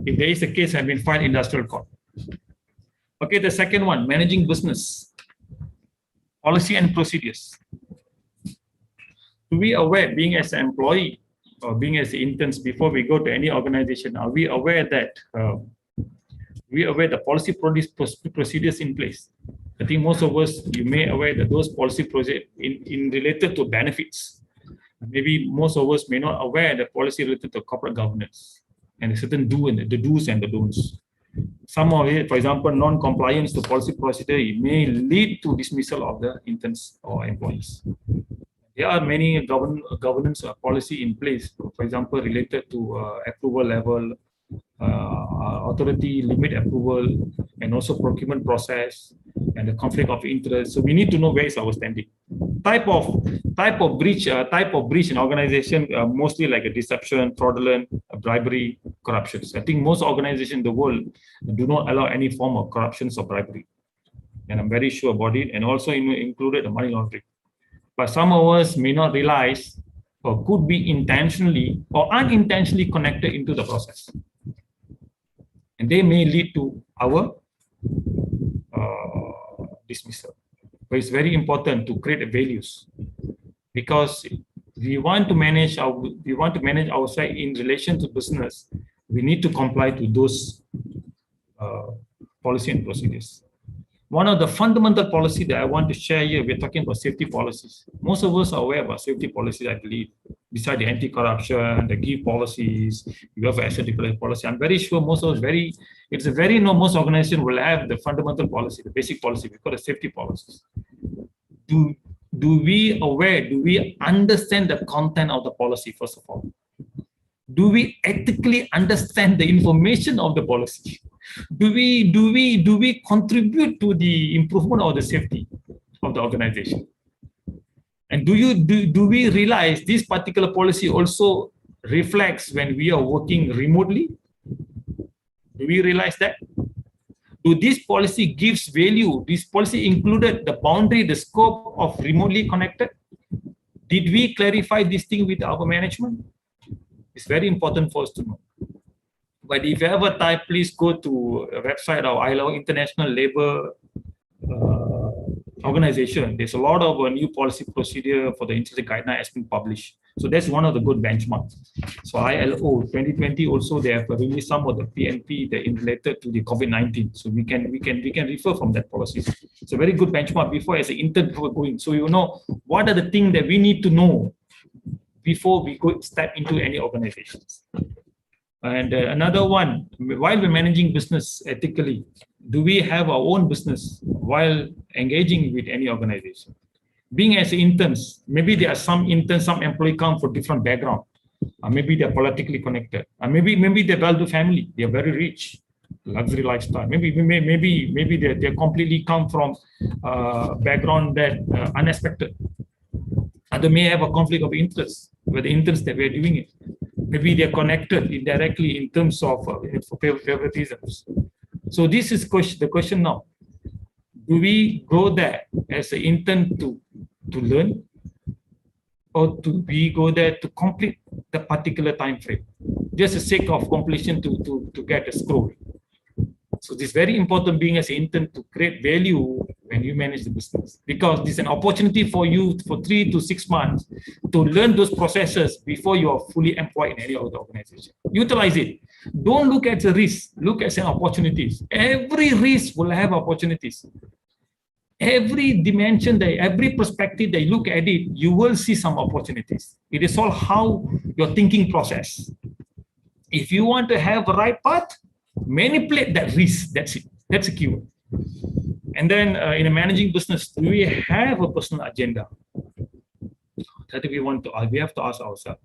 If there is a case have been filed in industrial court. Okay, the second one, managing business. Policy and procedures. To be aware, being as an employee or being as interns before we go to any organization, are we aware that the policy procedures in place? I think most of us, you may aware that those policy procedures in related to benefits. Maybe most of us may not aware the policy related to corporate governance and a certain the do's and the don'ts. Some of it, for example, non-compliance to policy procedure, it may lead to dismissal of the interns or employees. There are many governance policy in place, for example, related to approval level, authority limit approval, and also procurement process and the conflict of interest. So we need to know where is our standing. Type of breach in organization, mostly like a deception, fraudulent, bribery, corruptions. I think most organizations in the world do not allow any form of corruptions or bribery, and I'm very sure about it. And also included the money laundering. But some of us may not realize or could be intentionally or unintentionally connected into the process. And they may lead to our dismissal. But it's very important to create values, because we want to manage ourselves in relation to business. We need to comply to those policy and procedures. One of the fundamental policy that I want to share here, we're talking about safety policies. Most of us are aware about safety policies, I believe. Besides the anti-corruption, the give policies, you have asset declaration policy. I'm very sure most of us It's a very, most organizations will have the fundamental policy, the basic policy, we call it safety policies. Do we understand the content of the policy, first of all? Do we ethically understand the information of the policy? Do we contribute to the improvement of the safety of the organization? And do we realize this particular policy also reflects when we are working remotely? Do we realize that? Do this policy gives value? This policy included the boundary, the scope of remotely connected? Did we clarify this thing with our management? It's very important for us to know. But if you ever type, please go to a website of ILO, International Labour Organization. There's a lot of new policy procedure for the Internship guideline has been published. So that's one of the good benchmarks. So ILO 2020 also, they have released some of the PNP that is related to the COVID-19. So we can refer from that policy. It's a very good benchmark before as an intern before going. So you know what are the things that we need to know before we go step into any organizations. And another one, while we're managing business ethically, do we have our own business while engaging with any organization? Being as interns, maybe there are some interns, some employees come from different background. Maybe they're politically connected. Maybe they're well-to-do family. They're very rich, luxury lifestyle. Maybe they completely come from background that unexpected. They may have a conflict of interest with the interns that we're doing it. Maybe they're connected indirectly in terms of favoritisms. So this is the question now. Do we go there as an intern to learn, or do we go there to complete the particular time frame, just the sake of completion to get a scroll? So this is very important, being as an intern, to create value when you manage the business, because this is an opportunity for you for 3 to 6 months to learn those processes before you are fully employed in any other organization. Utilize it. Don't look at the risk, look at the opportunities. Every risk will have opportunities. Every dimension, every perspective that you look at it, you will see some opportunities. It is all how your thinking process. If you want to have a right path, manipulate that risk. That's it. That's a keyword. And then in a managing business, do we have a personal agenda? That we have to ask ourselves.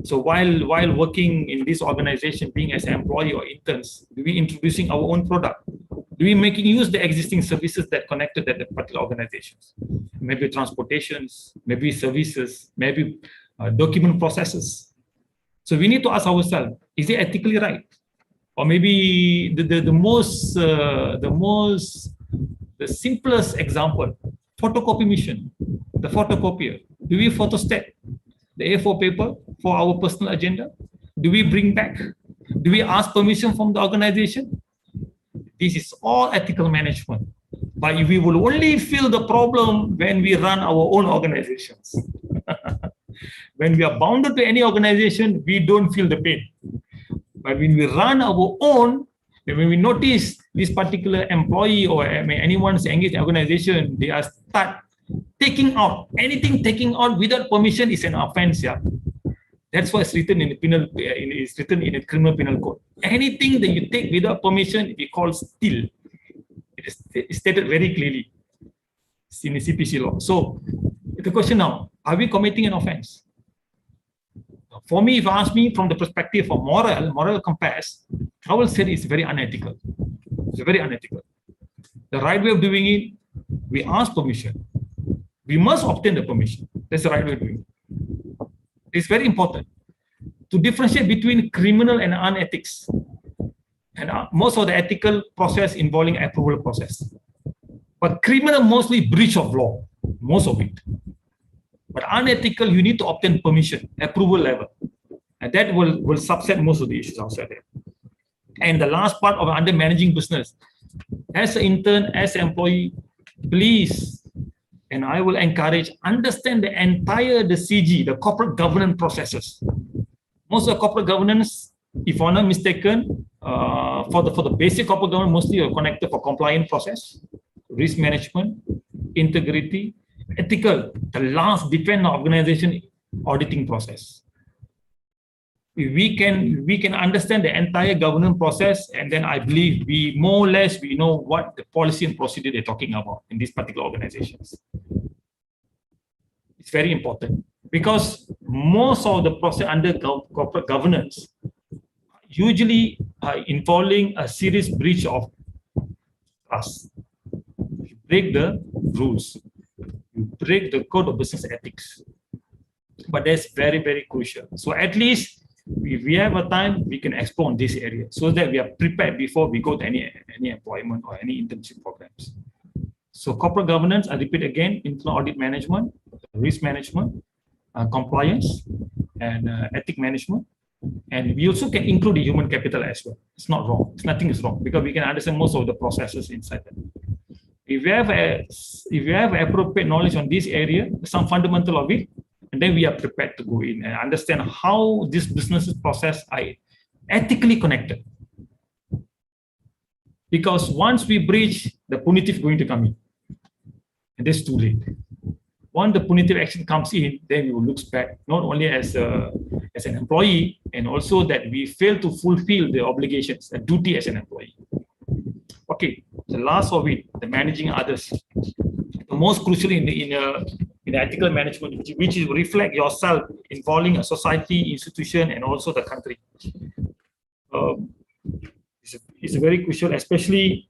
So while working in this organization, being as an employee or interns, do we introducing our own product? Do we making use the existing services that connected at the particular organizations? Maybe transportations, maybe services, maybe document processes. So we need to ask ourselves, is it ethically right? Or maybe the simplest example, photocopy mission, the photocopier. Do we photostat the A4 paper for our personal agenda? Do we bring back? Do we ask permission from the organization? This is all ethical management. But we will only feel the problem when we run our own organizations. When we are bounded to any organization, we don't feel the pain. But when we run our own, when we notice this particular employee or anyone's engaged in organization, they are start taking out anything taking out without permission is an offense. Yeah, that's why it's written in the penal. It's written in the criminal penal code. Anything that you take without permission, we call steal. It is stated very clearly in the CPC law. So the question now: are we committing an offense? For me, if you ask me from the perspective of moral compass, I will say it's very unethical. It's very unethical. The right way of doing it, we ask permission. We must obtain the permission. That's the right way of doing it. It's very important to differentiate between criminal and unethics. And most of the ethical process involving approval process. But criminal mostly breach of law, most of it. But unethical, you need to obtain permission, approval level. And that will subset most of the issues outside there. And the last part of under managing business, as an intern, as an employee, please, and I will encourage, understand the entire CG, the corporate governance processes. Most of the corporate governance, if I'm not mistaken, for the basic corporate governance, mostly are connected for compliance process, risk management, integrity, ethical, the last defend organization auditing process. we can understand the entire governance process, and then I believe we more or less we know what the policy and procedure they're talking about in these particular organizations. It's very important because most of the process under corporate governance usually involving a serious breach of trust. You break the rules, you break the code of business ethics. But that's very, very crucial. So at least if we have a time, we can explore on this area so that we are prepared before we go to any employment or any internship programs. So corporate governance, I repeat again, internal audit management, risk management, compliance, and ethic management. And we also can include the human capital as well. It's not wrong. Nothing is wrong because we can understand most of the processes inside that. If you have appropriate knowledge on this area, some fundamental of it, and then we are prepared to go in and understand how this business process are ethically connected. Because once we breach, the punitive is going to come in. And that's too late. Once the punitive action comes in, then we will look back, not only as an employee, and also that we fail to fulfill the obligations, the duty as an employee. Okay, the last of it, the managing others. The most crucial in ethical management, which is reflect yourself involving a society, institution, and also the country. It's very crucial, especially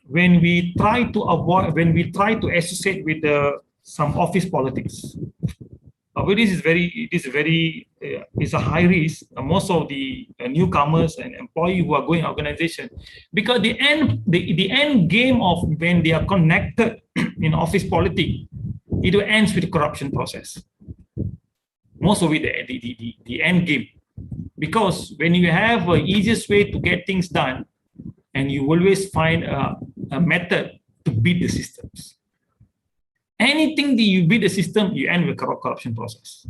when we try to avoid, when we try to associate with some office politics. It's a high risk. Most of the newcomers and employees who are going organization, because the end game of when they are connected in office politics, it ends with the corruption process. Most of it, the end game, because when you have an easiest way to get things done, and you always find a method to beat the systems. Anything that you beat the system, you end with corruption process.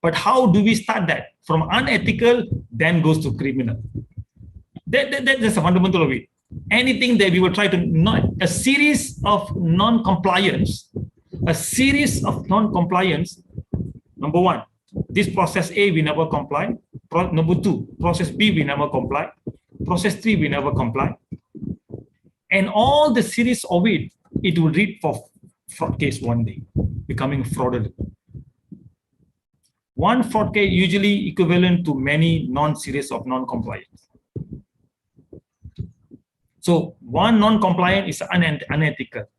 But how do we start that? From unethical, then goes to criminal. That's a fundamental of it. Anything that we will try to, not a series of non-compliance, number one, this process A, we never comply. Number two, process B, we never comply. Process 3, we never comply. And all the series of it, it will lead for fraud case one day, becoming fraudulent. One fraud case usually equivalent to many non-series of non-compliance. So one non-compliant is unethical.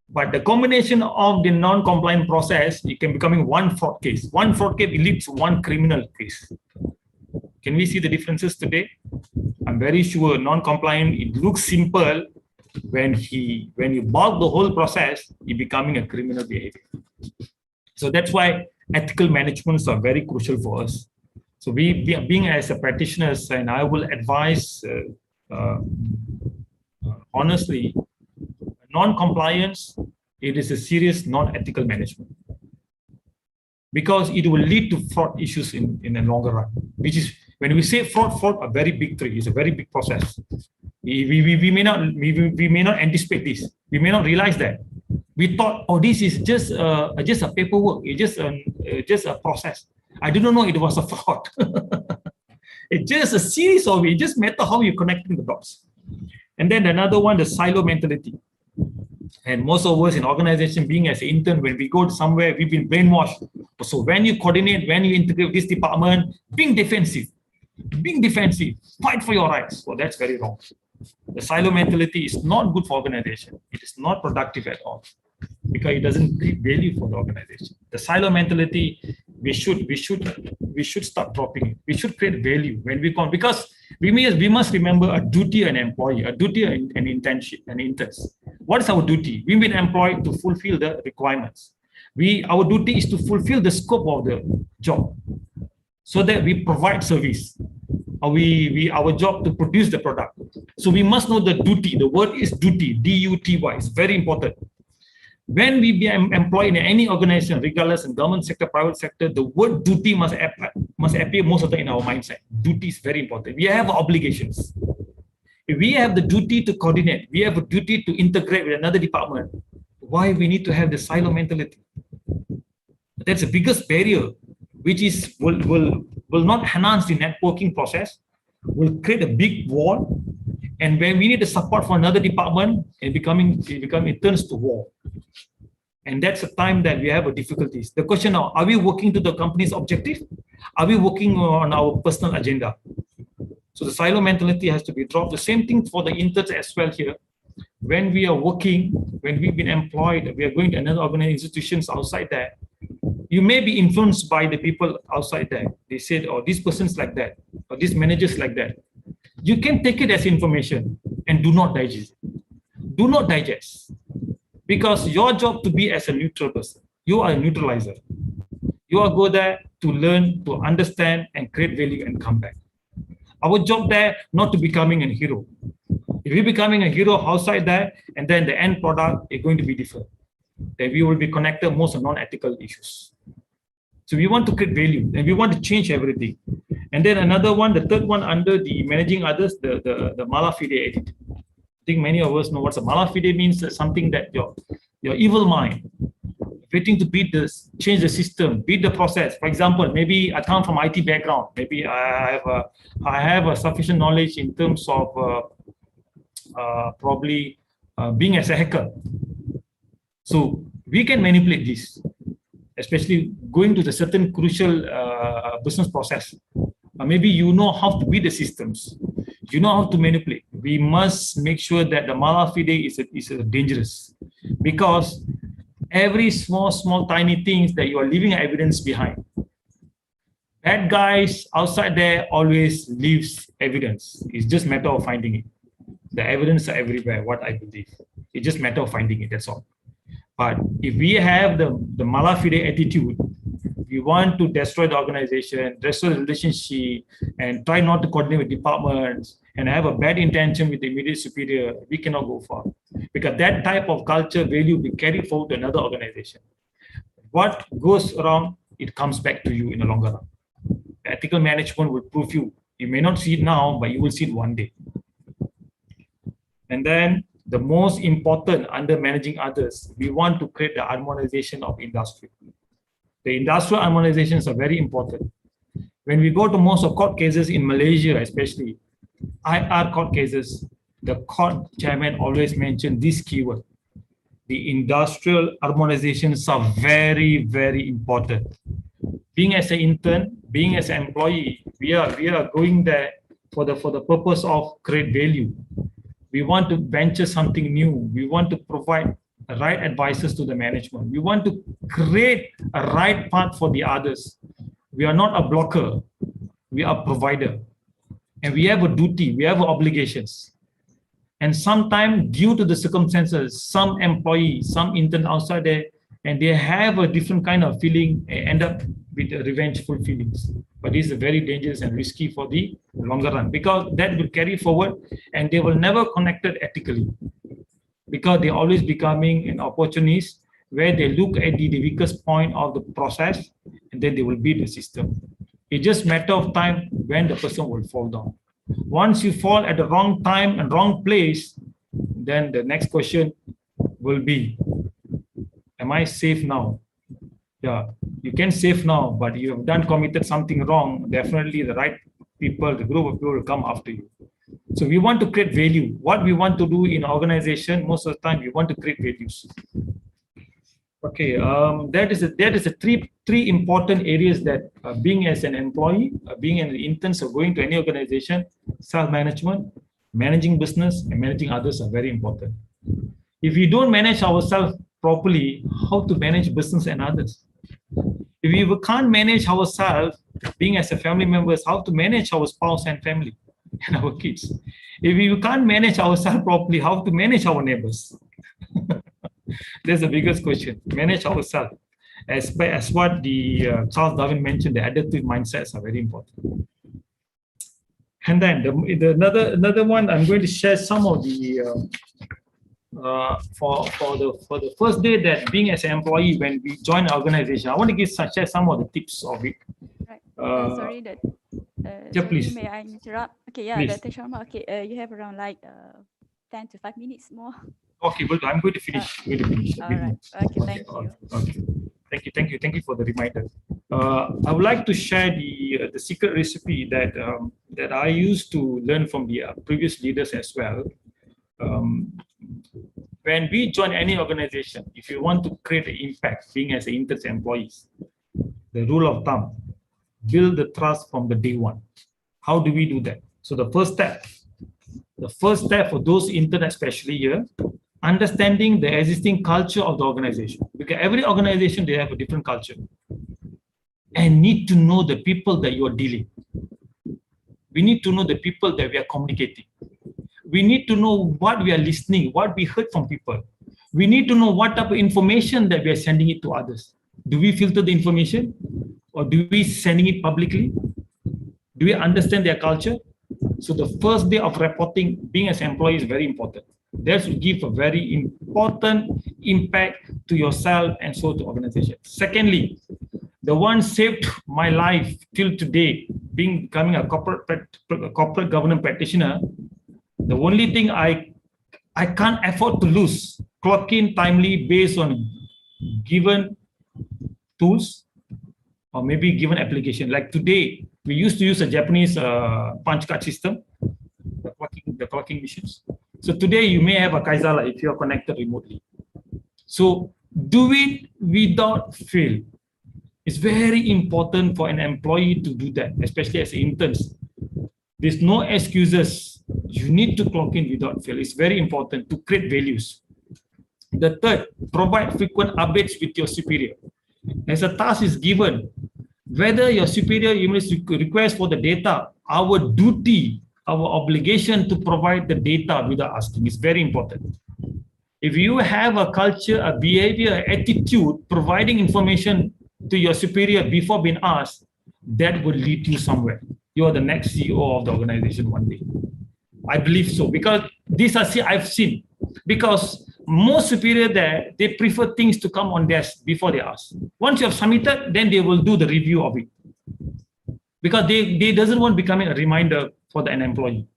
But the combination of the non-compliant process, it can becoming one fraud case. One fraud case leads to one criminal case. Can we see the differences today? I'm very sure non-compliant, it looks simple. When you bulk the whole process, it becoming a criminal behavior. So that's why ethical managements are very crucial for us. So being as a practitioners, and I will advise honestly, non-compliance, it is a serious non-ethical management, because it will lead to fraud issues in the longer run, which is, when we say fraud, a very big tree, it's a very big process. We may not anticipate this. We may not realize that. We thought, oh, this is just a paperwork. It's just a process. I didn't know it was a fraud. It's just a series of it. It just matter how you connecting the dots. And then another one, the silo mentality. And most of us in organization, being as an intern, when we go to somewhere, we've been brainwashed. So when you coordinate, when you integrate this department, being defensive, fight for your rights. Well, that's very wrong. The silo mentality is not good for organization. It is not productive at all, because it doesn't create value for the organization. The silo mentality, we should start dropping it. We should create value when we come, because we must remember a duty an employee, a duty an internship, an interns. What is our duty? We've been employed to fulfill the requirements. Our duty is to fulfill the scope of the job, so that we provide service. Our job to produce the product. So we must know the duty. The word is duty, D-U-T-Y. It's very important. When we be employed in any organization, regardless in government sector, private sector, the word duty must appear most of the time in our mindset. Duty is very important. We have obligations. If we have the duty to coordinate, we have a duty to integrate with another department, why we need to have the silo mentality? That's the biggest barrier, which is will will not enhance the networking process, will create a big wall, and when we need the support for another department, it turns to war. And that's the time that we have a difficulties. The question now, are we working to the company's objective? Are we working on our personal agenda? So the silo mentality has to be dropped. The same thing for the interns as well here. When we are working, when we've been employed, we are going to another organization, institutions outside there. You may be influenced by the people outside there. They said, oh, this person's like that, or this manager's like that. You can take it as information and do not digest. Do not digest. Because your job to be as a neutral person, you are a neutralizer. You are go there to learn, to understand, and create value and come back. Our job there, not to becoming a hero. If you're becoming a hero outside there, and then the end product is going to be different. Then we will be connected most of non-ethical issues. So we want to create value, and we want to change everything. And then another one, the third one under the managing others, the mala fide attitude. I think many of us know what a mala fide means. Something that your evil mind, waiting to beat this, change the system, beat the process. For example, maybe I come from IT background. Maybe I have a sufficient knowledge in terms of probably being as a hacker. So we can manipulate this, especially going to the certain crucial business process. Maybe you know how to beat the systems. You know how to manipulate. We must make sure that the mala fide is dangerous, because every small tiny things that you are leaving evidence behind. Bad guys outside there always leaves evidence. It's just a matter of finding it. The evidence are everywhere, what I believe. It's just a matter of finding it, that's all. But if we have the mala fide attitude, we want to destroy the organization, destroy the relationship, and try not to coordinate with departments, and have a bad intention with the immediate superior, we cannot go far. Because that type of culture value will be carried forward to another organization. What goes around, it comes back to you in the longer run. Ethical management will prove you. You may not see it now, but you will see it one day. And then the most important under managing others, we want to create the harmonization of industry. The industrial harmonizations are very important. When we go to most of court cases in Malaysia, especially IR court cases, the court chairman always mentioned this keyword. The industrial harmonizations are very, very important. Being as an intern, being as an employee, we are going there for the purpose of create value. We want to venture something new. We want to provide the right advices to the management. We want to create a right path for the others. We are not a blocker. We are a provider. And we have a duty. We have obligations. And sometimes, due to the circumstances, some employees, some intern outside there, and they have a different kind of feeling, end up with revengeful feelings. But this is very dangerous and risky for the longer run, because that will carry forward and they will never connect it ethically, because they're always becoming an opportunist where they look at the weakest point of the process and then they will beat the system. It's just a matter of time when the person will fall down. Once you fall at the wrong time and wrong place, then the next question will be, am I safe now? Yeah, you can save now, but you have committed something wrong. Definitely the right people, the group of people will come after you. So we want to create value. What we want to do in organization, most of the time, we want to create values. Okay, that is the three important areas that being as an employee, being an intern, so going to any organization, self-management, managing business, and managing others are very important. If we don't manage ourselves properly, how to manage business and others? If we can't manage ourselves, being as a family members, how to manage our spouse and family and our kids? If we can't manage ourselves properly, how to manage our neighbors? That's the biggest question. Manage ourselves. As what the Charles Darwin mentioned, the adaptive mindsets are very important. And then another one, I'm going to share some of the for the first day that being as an employee when we join an organization. I want to share some of the tips of it. Right. Sorry that. Yeah, please. May I interrupt? Okay, yeah, Please. Dr. Sharma. Okay, you have around like 10 to 5 minutes more. Okay, well, I'm going to finish. All right. Okay, thank you. Okay. Thank you for the reminder. I would like to share the secret recipe that that I used to learn from the previous leaders as well. When we join any organization, if you want to create an impact, being as interns employees, the rule of thumb, build the trust from the day one. How do we do that? So the first step for those interns, especially here, understanding the existing culture of the organization. Because every organization, they have a different culture. And need to know the people that you are dealing. We need to know the people that we are communicating. We need to know what we are listening, what we heard from people. We need to know what type of information that we are sending it to others. Do we filter the information? Or do we sending it publicly? Do we understand their culture? So the first day of reporting, being as an employee is very important. That will give a very important impact to yourself and so to organization. Secondly, the one saved my life till today, becoming a corporate governance practitioner. The only thing I can't afford to lose, clock in timely based on given tools or maybe given application. Like today, we used to use a Japanese punch card system, the clocking machines. So today you may have a Kaizala if you are connected remotely. So do it without fail. It's very important for an employee to do that, especially as interns. There's no excuses. You need to clock in without fail. It's very important to create values. The third, provide frequent updates with your superior. As a task is given, whether your superior request for the data, our duty, our obligation to provide the data without asking is very important. If you have a culture, a behavior, attitude, providing information to your superior before being asked, that will lead you somewhere. You are the next CEO of the organization one day. I believe so, because these are I've seen. Because most superior there, they prefer things to come on desk before they ask. Once you have submitted, then they will do the review of it. Because they doesn't want becoming a reminder for an employee.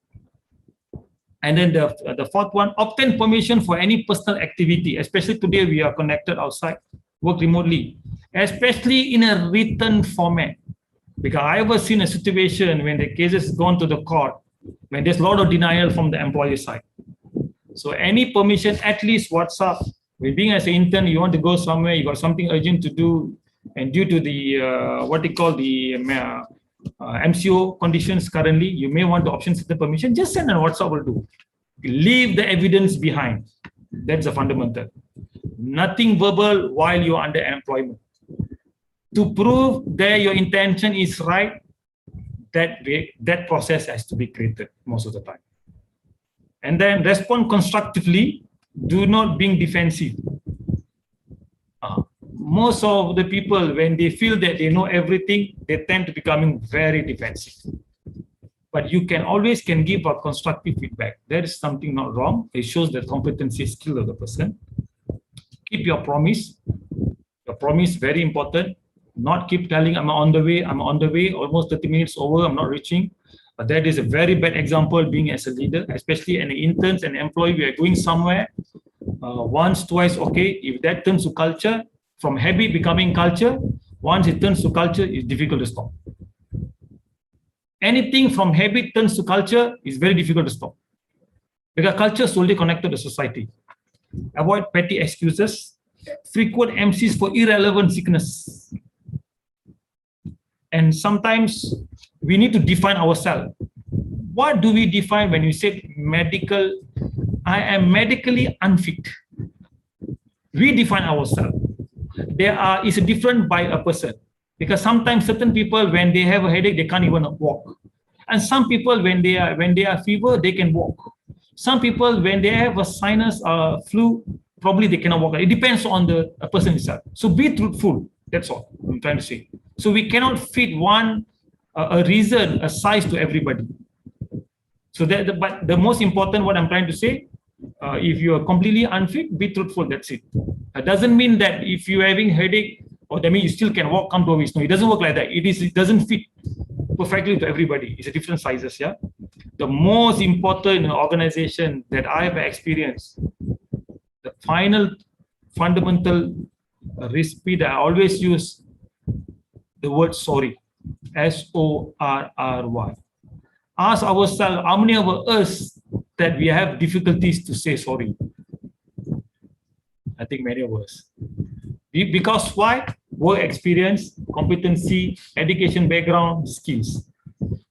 And then the fourth one, obtain permission for any personal activity, especially today we are connected outside, work remotely, especially in a written format. Because I ever seen a situation when the cases gone to the court, when there's a lot of denial from the employer side. So any permission, at least WhatsApp, when being as an intern, you want to go somewhere, you got something urgent to do, and due to the, what they call the MCO conditions currently, you may want the option system permission, just send a WhatsApp will do. Leave the evidence behind. That's a fundamental. Nothing verbal while you're under employment. To prove that your intention is right, that process has to be created most of the time. And then respond constructively, do not being defensive. Most of the people, when they feel that they know everything, they tend to becoming very defensive. But you can always give a constructive feedback. There is something not wrong. It shows the competency skill of the person. Keep your promise. Your promise very important. Not keep telling I'm on the way, almost 30 minutes over, I'm not reaching. But that is a very bad example being as a leader, especially an intern, an employee, we are going somewhere. Once, twice, okay. If that turns to culture, from habit becoming culture, once it turns to culture, it's difficult to stop. Anything from habit turns to culture is very difficult to stop. Because culture is solely connected to society. Avoid petty excuses, frequent MCs for irrelevant sickness. And sometimes we need to define ourselves. What do we define when we say medical? I am medically unfit. We define ourselves. Is different by a person. Because sometimes certain people, when they have a headache, they can't even walk. And some people, when they are fever, they can walk. Some people, when they have a sinus flu, probably they cannot walk. It depends on the person itself. So be truthful. That's all I'm trying to say. So we cannot fit a reason, a size to everybody. So but the most important, what I'm trying to say, if you are completely unfit, be truthful. That's it. It doesn't mean that if you're having headache, or that means you still can walk, come to office. No, it doesn't work like that. It doesn't fit perfectly to everybody. It's a different sizes. Yeah. The most important organization that I have experienced, the final fundamental recipe that I always use, the word sorry. SORRY. Ask ourselves how many of us that we have difficulties to say sorry. I think many of us. Because why? Work experience, competency, education background, skills.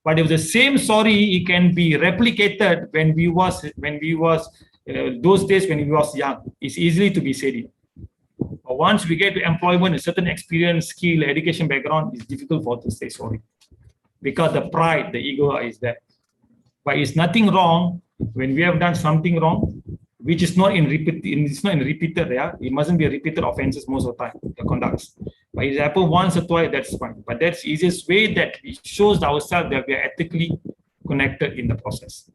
But if the same sorry, it can be replicated when we was those days when we was young. It's easily to be said it. But once we get to employment, a certain experience, skill, education background, it's difficult for us to say sorry because the pride, the ego is there. But it's nothing wrong when we have done something wrong, which is not in repeated. Yeah, it mustn't be a repeated offenses most of the time. The conducts. But if it happens once or twice, that's fine. But that's the easiest way that it shows ourselves that we are ethically connected in the process.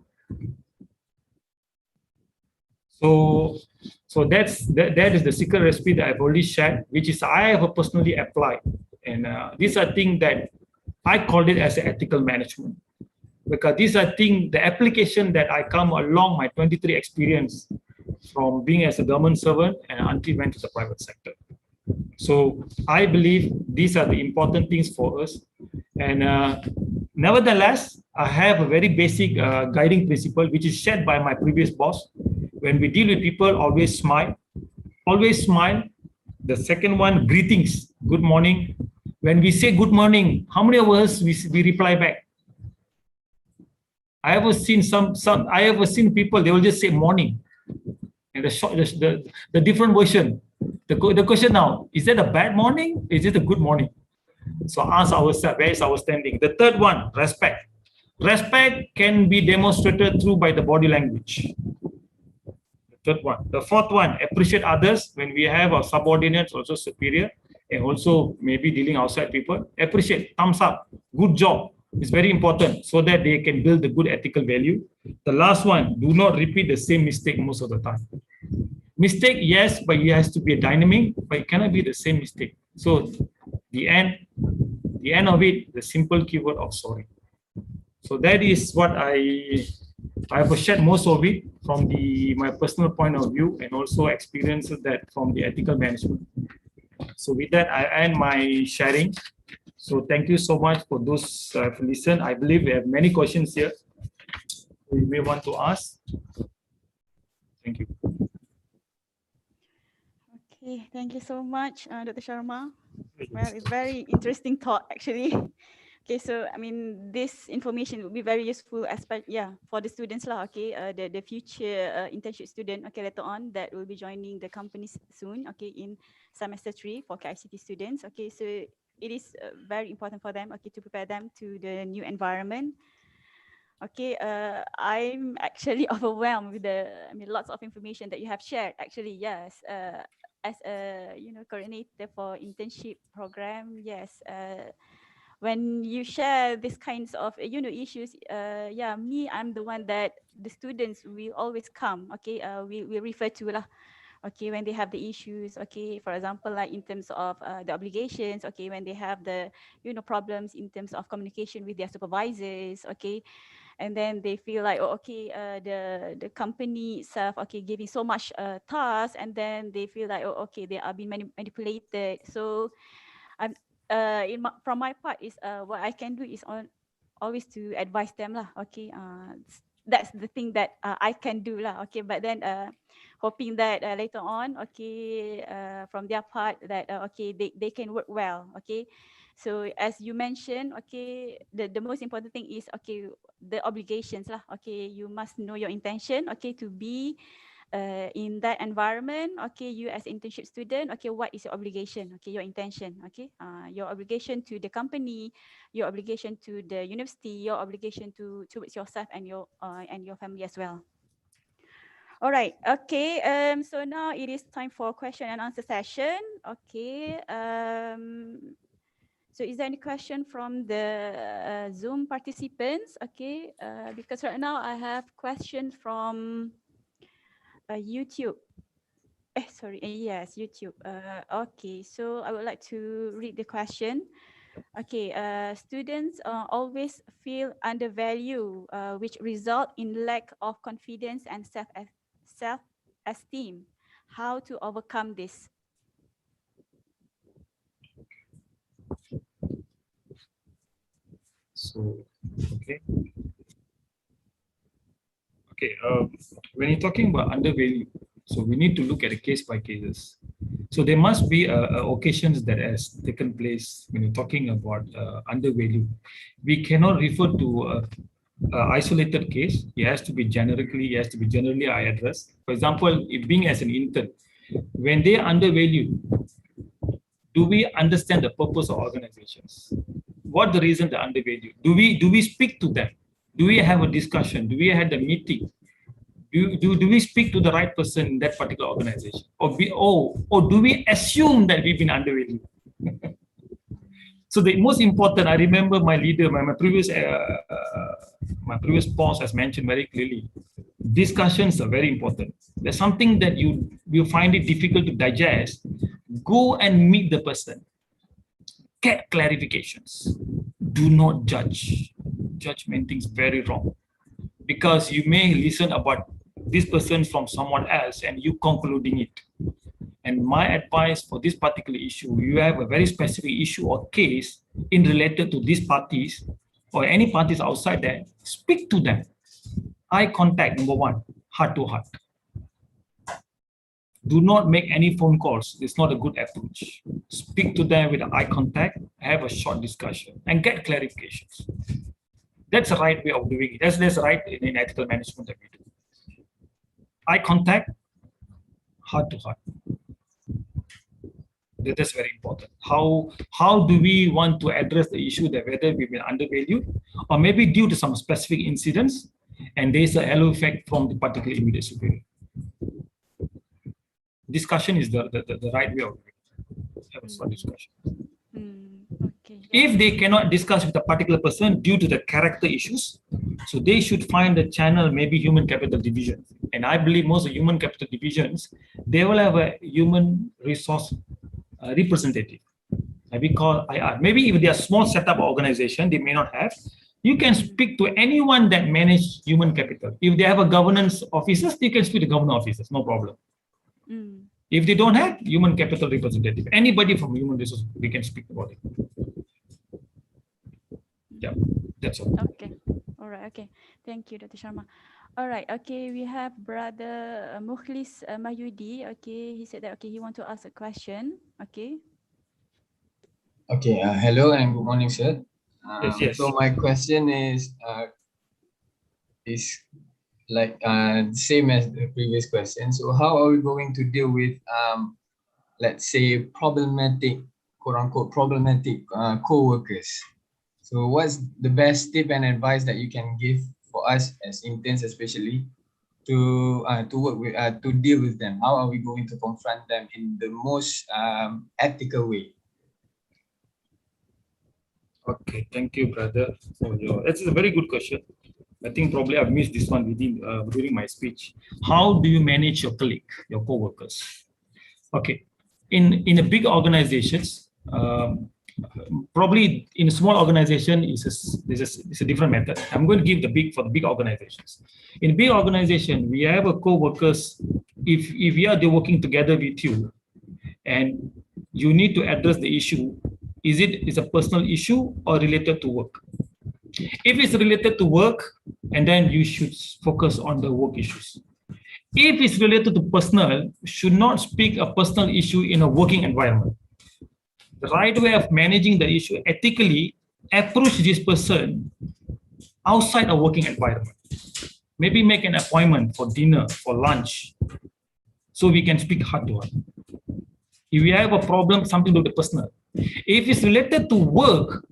So that is the secret recipe that I've already shared, which is I have personally applied. And these are things that I called it as ethical management. Because these are things, the application that I come along my 23 experience from being as a government servant and until I went to the private sector. So I believe these are the important things for us. And nevertheless, I have a very basic guiding principle, which is shared by my previous boss. When we deal with people, always smile. Always smile. The second one, greetings. Good morning. When we say good morning, how many of us we reply back? I have seen people, they will just say morning. And the different version. The question now, is that a bad morning? Is it a good morning? So ask ourselves, where is our standing? The third one, respect. Respect can be demonstrated through by the body language. The third one. The fourth one, appreciate others when we have our subordinates, also superior, and also maybe dealing outside people. Appreciate, thumbs up, good job. It's very important so that they can build the good ethical value. The last one, do not repeat the same mistake most of the time. Mistake, yes, but it has to be a dynamic, but it cannot be the same mistake. So the end of it, the simple keyword of sorry. So that is what I have shared most of it from my personal point of view and also experiences that from the ethical management. So with that, I end my sharing. So thank you so much for those who have listened. I believe we have many questions here we may want to ask. Thank you. Okay, thank you so much, Dr. Sharma. Well, it's very interesting thought actually. Okay, so I mean, this information will be very useful, for the students lah. Okay, the future internship student. Okay, later on that will be joining the companies soon. Okay, in semester 3 for KICT students. Okay, so it is very important for them. Okay, to prepare them to the new environment. Okay, I'm actually overwhelmed with lots of information that you have shared. Actually, yes. As a coordinator for internship program, yes. When you share these kinds of issues, I'm the one that the students will always come. Okay, we refer to lah. Okay, when they have the issues. Okay, for example, like in terms of the obligations. Okay, when they have the problems in terms of communication with their supervisors. Okay. And then they feel like, the company itself, giving so much tasks, and then they feel like, they are being manipulated. So, from my part is what I can do is always to advise them lah. Okay, that's the thing that I can do lah. Okay, but then hoping that later on, from their part that they can work well. Okay. So as you mentioned, the most important thing is the obligations lah. Okay, you must know your intention. Okay, to be in that environment. Okay, you as internship student. Okay, what is your obligation? Okay, your intention. Okay, your obligation to the company, your obligation to the university, your obligation towards yourself and your family as well. All right. Okay. So now it is time for question and answer session. Okay. So is there any question from the Zoom participants? Okay, because right now I have questions from YouTube. Yes, YouTube. Okay, so I would like to read the question. Okay, students always feel undervalued, which result in lack of confidence and self-esteem. How to overcome this? So, okay. Okay, when you're talking about undervalue, so we need to look at the case by cases. So there must be occasions that has taken place when you're talking about undervalue. We cannot refer to a isolated case. It has to be generically, it has to be generally addressed. For example, if being as an intern, when they are undervalued, do we understand the purpose of organizations? What the reason they're undervalued? Do we speak to them? Do we have a discussion? Do we have the meeting? Do we speak to the right person in that particular organization? Or do we assume that we've been undervalued? So the most important, I remember my leader, my previous boss has mentioned very clearly, discussions are very important. There's something that you find it difficult to digest, go and meet the person. Get clarifications. Do not judge. Judgmenting is very wrong. Because you may listen about this person from someone else and you concluding it. And my advice for this particular issue, you have a very specific issue or case in related to these parties or any parties outside there, speak to them. Eye contact, number one, heart to heart. Do not make any phone calls. It's not a good approach. Speak to them with eye contact, have a short discussion and get clarifications. That's the right way of doing it. That's right in ethical management that we do. Eye contact, heart to heart. That's very important. How do we want to address the issue that whether we've been undervalued or maybe due to some specific incidents and there's a halo effect from the particular immediate superior. Discussion is the right way of doing it. Have a short discussion. Okay. If they cannot discuss with a particular person due to the character issues, so they should find a channel, maybe human capital division. And I believe most of human capital divisions, they will have a human resource representative. We call IR. Maybe if they are small setup organization, they may not have. You can speak to anyone that manage human capital. If they have a governance officers, you can speak to governance officers, no problem. If they don't have human capital representative, anybody from human resources, we can speak about it. Yeah, that's all. Okay. All right. Okay. Thank you, Dr. Sharma. All right. Okay. We have Brother Mukhlis Mayudi. Okay. He said that, okay, he want to ask a question. Okay. Okay. Hello and good morning, sir. Yes. So my question is like same as the previous question. So how are we going to deal with, let's say, problematic, quote unquote, problematic co-workers? So what's the best tip and advice that you can give for us as interns, especially to work with, to deal with them? How are we going to confront them in the most ethical way? Okay, thank you, brother, for your. That's a very good question. I think probably I've missed this one during my speech. How do you manage your colleague, your co-workers? Okay, in a big organizations, probably in a small organization it's a different method. I'm going to give the big organizations. In a big organization, we have a co-workers. If they're working together with you, and you need to address the issue. Is a personal issue or related to work? If it's related to work, and then you should focus on the work issues. If it's related to personal, should not speak a personal issue in a working environment. The right way of managing the issue ethically, approach this person outside a working environment. Maybe make an appointment for dinner, for lunch, so we can speak heart to heart. If we have a problem, something to do with personal. If it's related to work,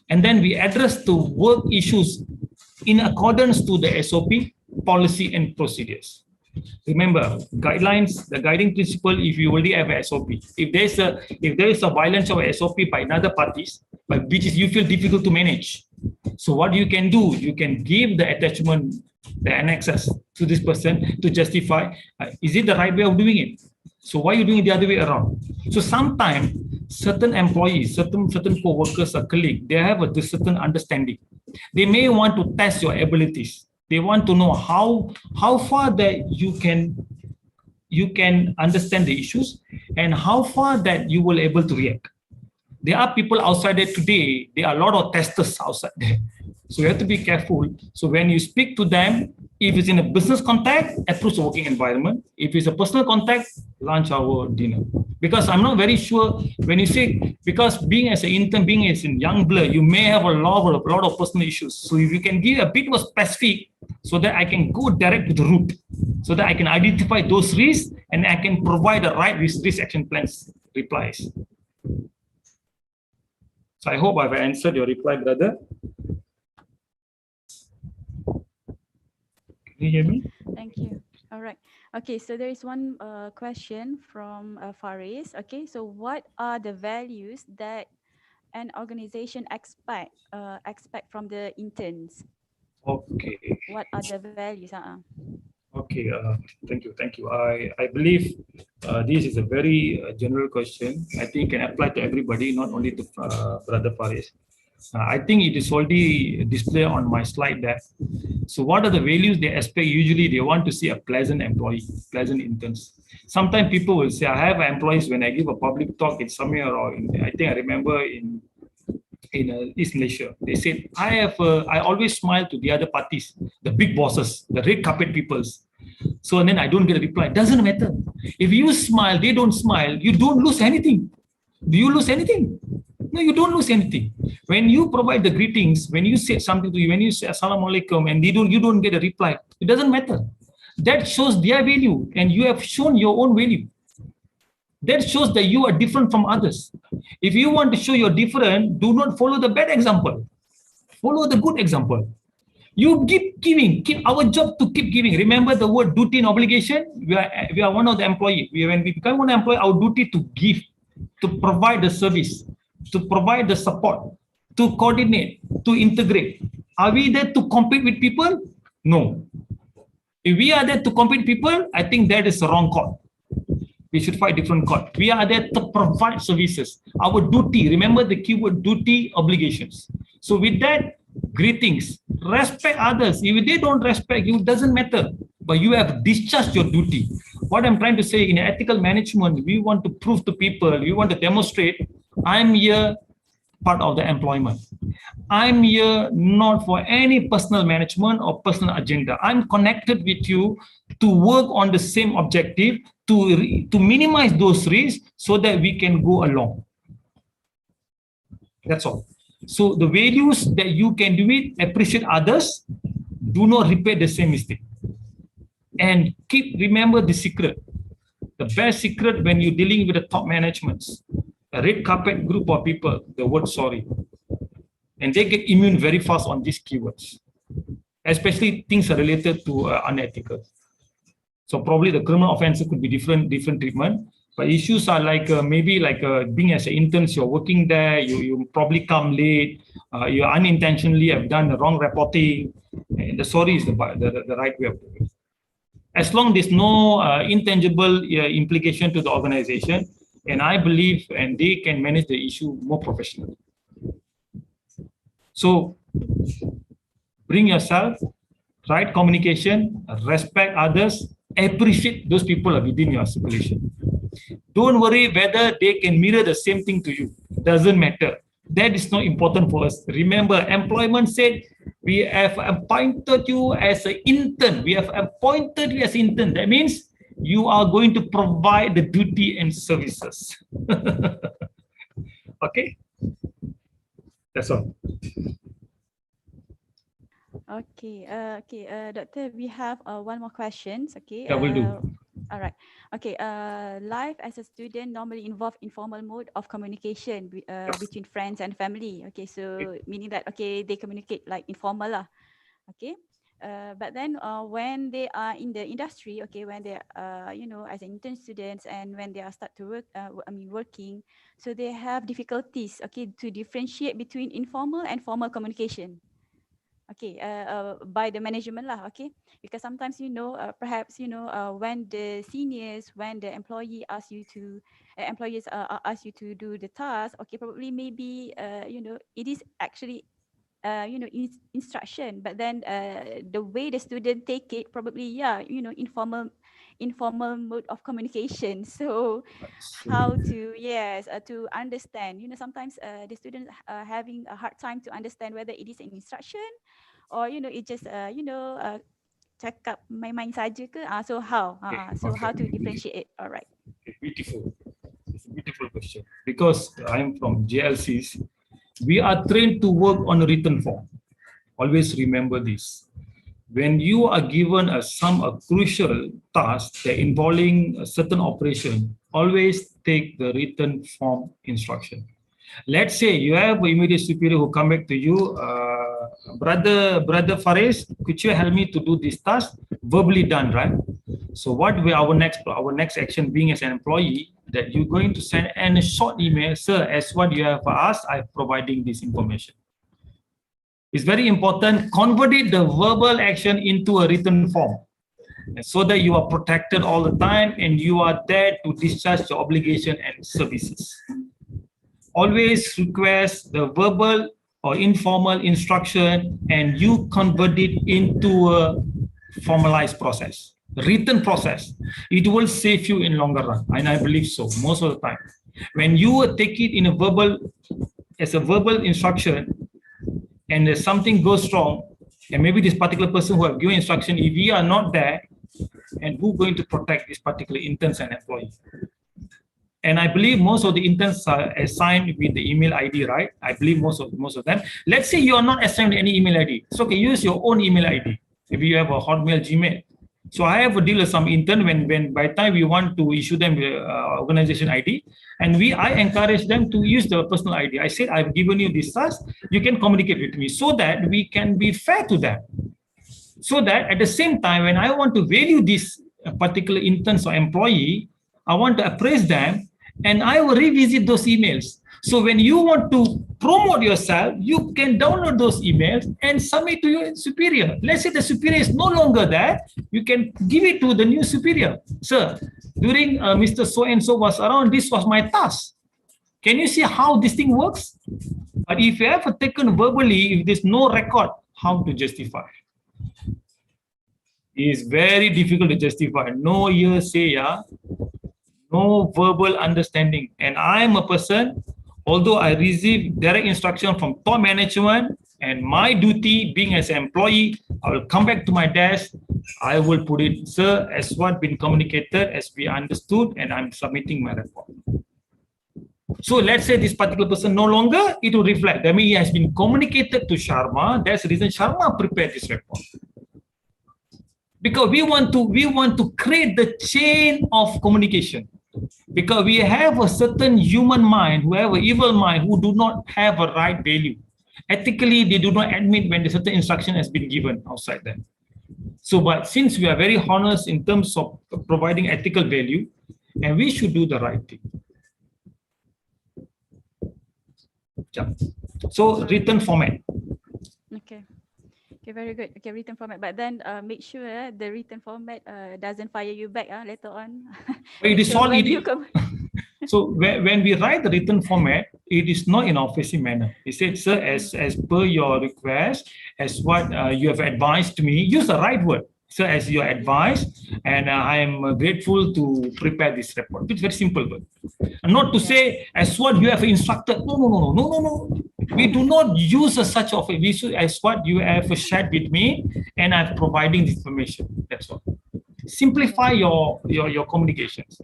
and then we address the work issues in accordance to the SOP, policy and procedures. Remember, guidelines, the guiding principle, if you already have a SOP, if there is a violation of a SOP by another parties, but which is you feel difficult to manage. So what you can do, you can give the attachment, the annexes to this person to justify, is it the right way of doing it? So why are you doing it the other way around? So sometimes certain employees, certain co-workers or colleagues, they have a certain understanding. They may want to test your abilities. They want to know how far that you can understand the issues and how far that you will able to react. There are people outside there today. There are a lot of testers outside there. So you have to be careful. So when you speak to them, if it's in a business context, approach the working environment. If it's a personal context, lunch hour, dinner. Because I'm not very sure when you say, because being as an intern, being as a young blood, you may have a lot of personal issues. So if you can give a bit more specific so that I can go direct to the root, so that I can identify those risks and I can provide the right risk action plans replies. So I hope I've answered your reply, brother. Can you hear me? Thank you. All right. Okay, so there is one question from Faris. Okay, so what are the values that an organization expect from the interns? Okay. What are the values? Okay, thank you. I believe this is a very general question. I think can apply to everybody, not only to Brother Faris. I think it is already displayed on my slide there. So what are the values they expect? Usually they want to see a pleasant employee, pleasant interns. Sometimes people will say, I have employees when I give a public talk in somewhere, or I think I remember in East Malaysia. They said, I always smile to the other parties, the big bosses, the red carpet peoples. So and then I don't get a reply. Doesn't matter. If you smile, they don't smile, you don't lose anything. Do you lose anything? No, you don't lose anything. When you provide the greetings, when you say something to you, when you say Assalamu alaikum and you don't get a reply, it doesn't matter. That shows their value and you have shown your own value. That shows that you are different from others. If you want to show you're different, do not follow the bad example. Follow the good example. You keep giving. Keep our job to keep giving. Remember the word duty and obligation? We are one of the employee. When we become one employee, our duty to give, to provide the service, to provide the support, to coordinate, to integrate. Are we there to compete with people? No. If we are there to compete with people, I think that is the wrong call. We should fight different court. We are there to provide services. Our duty, remember the keyword duty, obligations. So with that, greetings, respect others. If they don't respect you, it doesn't matter. But you have discharged your duty. What I'm trying to say in ethical management, we want to prove to people, we want to demonstrate, I'm here part of the employment. I'm here not for any personal management or personal agenda. I'm connected with you to work on the same objective, to minimize those risks so that we can go along. That's all. So the values that you can do it, appreciate others, do not repeat the same mistake. And remember the secret. The best secret when you're dealing with the top managements, a red carpet group of people, the word sorry. And they get immune very fast on these keywords, especially things are related to unethical. So probably the criminal offense could be different treatment, but issues are like maybe like being as an intern, you're working there, you probably come late, you unintentionally have done the wrong reporting, and the sorry is the right way of doing it. As long as there's no intangible implication to the organization, and I believe and they can manage the issue more professionally. So bring yourself, right communication, respect others, appreciate those people are within your circulation. Don't worry whether they can mirror the same thing to you. Doesn't matter. That is not important for us. Remember, employment said, we have appointed you as an intern. We have appointed you as an intern. That means you are going to provide the duty and services. Okay? That's all. Okay, Doctor, we have one more question. Okay. Yeah, will do. All right. Okay. Life as a student normally involve informal mode of communication between friends and family. Okay, so meaning that they communicate like informal lah. Okay. But then when they are in the industry, when they are as intern students and when they are start to work, working, so they have difficulties to differentiate between informal and formal communication. By the management lah, because sometimes perhaps when the seniors, when the employees ask you to do the task, probably maybe it is actually instruction, but then the way the student take it, probably, informal mode of communication. So how to, to understand, sometimes the students are having a hard time to understand whether it is an instruction or it just cakap main-main saja ke. So how how to differentiate it? All right. Beautiful. It's a beautiful question. Because I'm from JLCs, we are trained to work on a written form. Always remember this. When you are given a crucial task that involving a certain operation, always take the written form instruction. Let's say you have an immediate superior who come back to you, brother Faris, could you help me to do this task? Verbally done, right? So what will our next action being as an employee, that you're going to send a short email, sir, as what you have asked, I'm providing this information. It's very important, convert the verbal action into a written form so that you are protected all the time and you are there to discharge your obligation and services. Always request the verbal or informal instruction and you convert it into a formalized process, written process. It will save you in longer run, and I believe so most of the time. When you take it in a verbal instruction, and if something goes wrong, and maybe this particular person who have given instruction, if we are not there, and who's going to protect this particular interns and employee? And I believe most of the interns are assigned with the email ID, right? I believe most of them. Let's say you are not assigned any email ID. So okay, use your own email ID. If you have a Hotmail, Gmail. So I have a deal with some intern when by the time we want to issue them organization ID, and I encourage them to use their personal ID. I said, I've given you this task, you can communicate with me so that we can be fair to them. So that at the same time, when I want to value this particular interns or employee, I want to appraise them and I will revisit those emails. So when you want to promote yourself, you can download those emails and submit to your superior. Let's say the superior is no longer there, you can give it to the new superior. Sir, during Mr. So-and-so was around, this was my task. Can you see how this thing works? But if you have taken verbally, if there's no record, how to justify? It is very difficult to justify. No hearsay, no verbal understanding. And I'm a person, although I receive direct instruction from top management, and my duty being as an employee, I will come back to my desk, I will put it, sir, as what been communicated, as we understood, and I'm submitting my report. So let's say this particular person no longer, it will reflect. I mean, he has been communicated to Sharma. That's the reason Sharma prepared this report. Because we want to create the chain of communication. Because we have a certain human mind, who have an evil mind, who do not have a right value. Ethically, they do not admit when a certain instruction has been given outside them. So, but since we are very honest in terms of providing ethical value, and we should do the right thing. Yeah. So, written format. Okay. Okay, very good. Okay, written format. But then make sure the written format doesn't fire you back later on. It is all So when we write the written format, it is not in offensive manner. He said, sir, as per your request, as what you have advised me, use the right word. Sir, as your advice, and I am grateful to prepare this report. It's very simple word. And not to say, as what you have instructed. No. We do not use such of a visual as what you have shared with me, and I'm providing this information. That's all. Simplify your communications.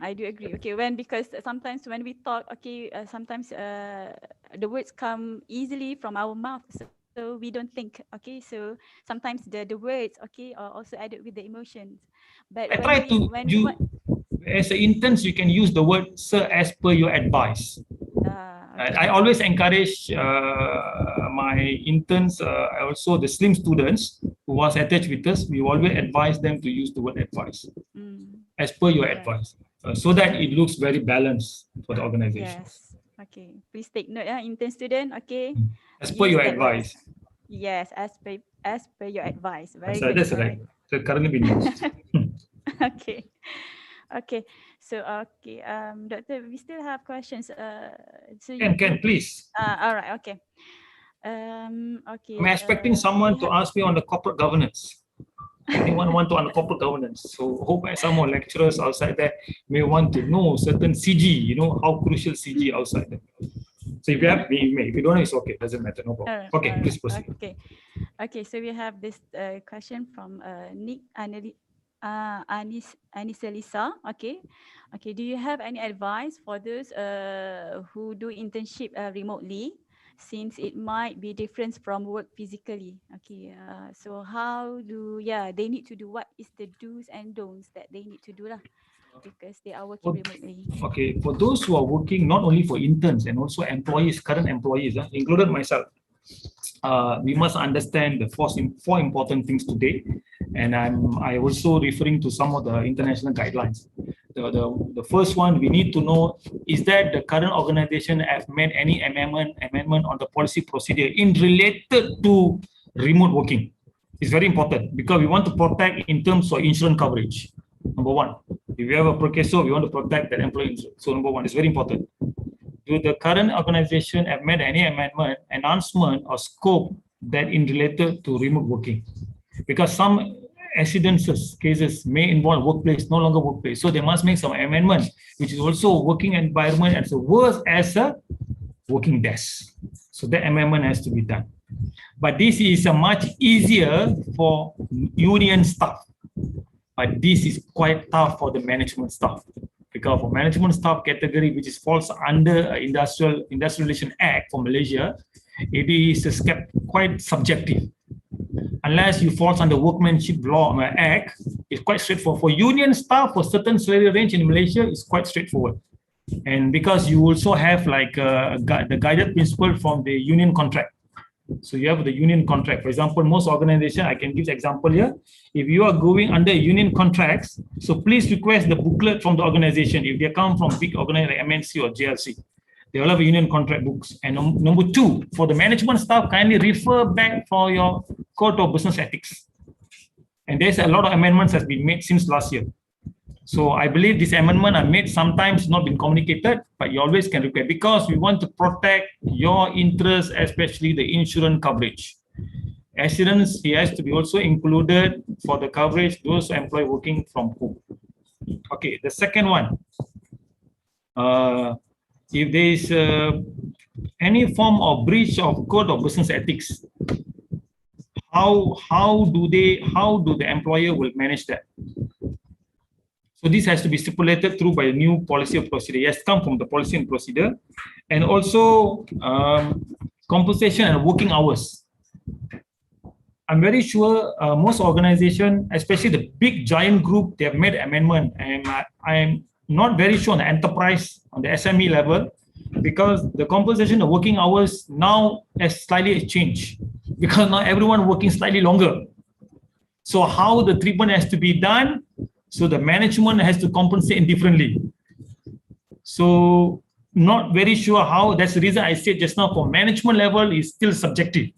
I do agree. Okay, because sometimes when we talk, okay, sometimes the words come easily from our mouth, so we don't think. Okay, so sometimes the words, okay, are also added with the emotions. But I try to as an intern, you can use the word sir as per your advice. Okay. I always encourage my interns, also the slim students who was attached with us. We always advise them to use the word advice as per your advice, so that it looks very balanced for the organization. Yes. Okay. Please take note, intern student. Okay. As per your advice. Yes, as per your advice. Very good. That's right. So currently being used. Okay. Okay. So okay, Doctor, we still have questions. So can please. All right. Okay. Okay. I'm expecting someone to ask me on the corporate governance. Anyone want to on corporate governance? So hope some more lecturers outside there may want to know certain CG, you know, how crucial CG outside there. So if you have, you may. If you don't know, it's okay. Doesn't matter. No problem. Okay, please proceed. Okay. Okay, so we have this question from Nick Aniselisa. Okay. Okay, do you have any advice for those who do internship remotely, since it might be different from work physically? Okay, so how do, they need to do, what is the do's and don'ts that they need to do lah, because they are working remotely. Okay, for those who are working, not only for interns and also employees, current employees, included myself, we must understand the four important things today, and I also referring to some of the international guidelines. The first one we need to know is that the current organization have made any amendment on the policy procedure in related to remote working. It's very important because we want to protect in terms of insurance coverage. Number one, if you have a precursor, we want to protect that employee. So number one, it's very important. Do the current organization have made any amendment, announcement, or scope that in related to remote working? Because some accidents cases may involve workplace, no longer workplace. So they must make some amendment, which is also working environment as worse as a working desk. So that amendment has to be done. But this is a much easier for union staff. But this is quite tough for the management staff. Because for management staff category, which is falls under Industrial Relation Act for Malaysia, it is quite subjective. Unless you fall under Workmanship Law Act, it's quite straightforward. For union staff, for certain salary range in Malaysia, it's quite straightforward. And because you also have like the guided principle from the union contract. So you have the union contract. For example, most organizations, I can give an example here. If you are going under union contracts, so please request the booklet from the organization. If they come from big organization like MNC or JLC, they will have a union contract books. And number two, for the management staff, kindly refer back for your code of business ethics. And there's a lot of amendments has been made since last year. So I believe this amendment are made, sometimes not been communicated, but you always can request because we want to protect your interests, especially the insurance coverage. Accidents, it has to be also included for the coverage, those employees working from home. Okay, the second one, if there is any form of breach of code of business ethics, how do the employer will manage that? So this has to be stipulated through by a new policy or procedure. It has to come from the policy and procedure, and also compensation and working hours. I'm very sure most organizations, especially the big giant group, they have made amendment, and I'm not very sure on the enterprise, on the SME level, because the compensation of working hours now has slightly changed, because now everyone working slightly longer. So how the treatment has to be done, so the management has to compensate differently. So not very sure how, that's the reason I said just now for management level is still subjective.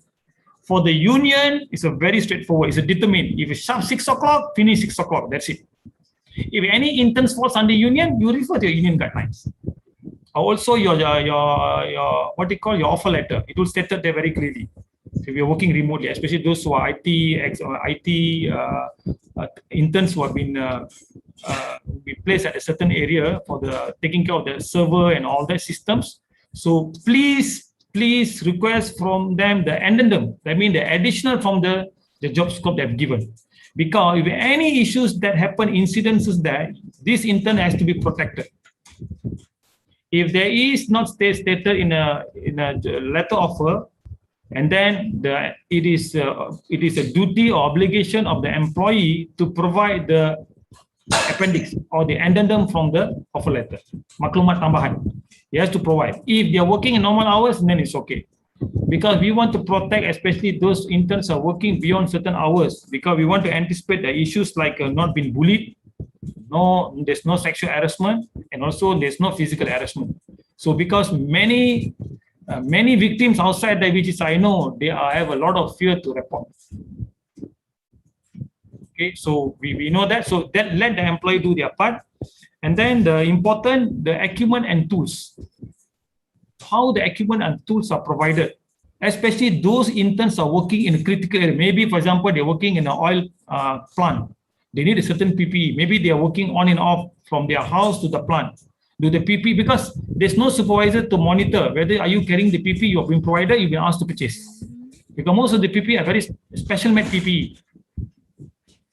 For the union, it's a very straightforward, it's a determined. If it's sharp 6 o'clock, finish 6 o'clock, that's it. If any interns falls under union, you refer to your union guidelines. Also your what do you call your offer letter, it will state that there very clearly. So if you're working remotely, especially those who are IT interns who have been placed at a certain area for the taking care of the server and all that systems. So please request from them the addendum. That means the additional from the job scope they've given. Because if any issues that happen, incidences that this intern has to be protected. If there is not stated in a letter offer, and then it is a duty or obligation of the employee to provide the appendix or the addendum from the offer letter. Maklumat tambahan. He has to provide. If they are working in normal hours, then it's okay. Because we want to protect, especially those interns are working beyond certain hours, because we want to anticipate the issues like not being bullied, there's no sexual harassment, and also there's no physical harassment. So because many victims outside there, which is I know, they have a lot of fear to report. Okay, so we know that. So that let the employee do their part, and then the equipment and tools. How the equipment and tools are provided, especially those interns are working in a critical area. Maybe, for example, they're working in an oil plant. They need a certain PPE. Maybe they are working on and off from their house to the plant. Do the PPE, because there's no supervisor to monitor whether are you carrying the PPE you have been provided, you've been asked to purchase. Because most of the PPE are very special made PPE.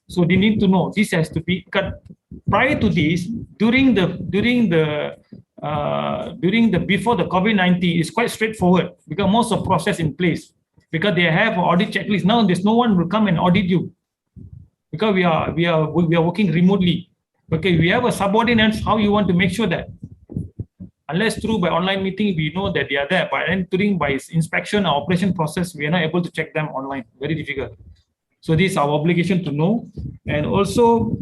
So they need to know this has to be cut. Prior to this, during the before the COVID-19 is quite straightforward because most of process in place because they have an audit checklist. Now there's no one will come and audit you because we are working remotely. Okay, we have a subordinates. How you want to make sure that unless through by online meeting we know that they are there, but then during by inspection or operation process we are not able to check them online. Very difficult. So this is our obligation to know, and also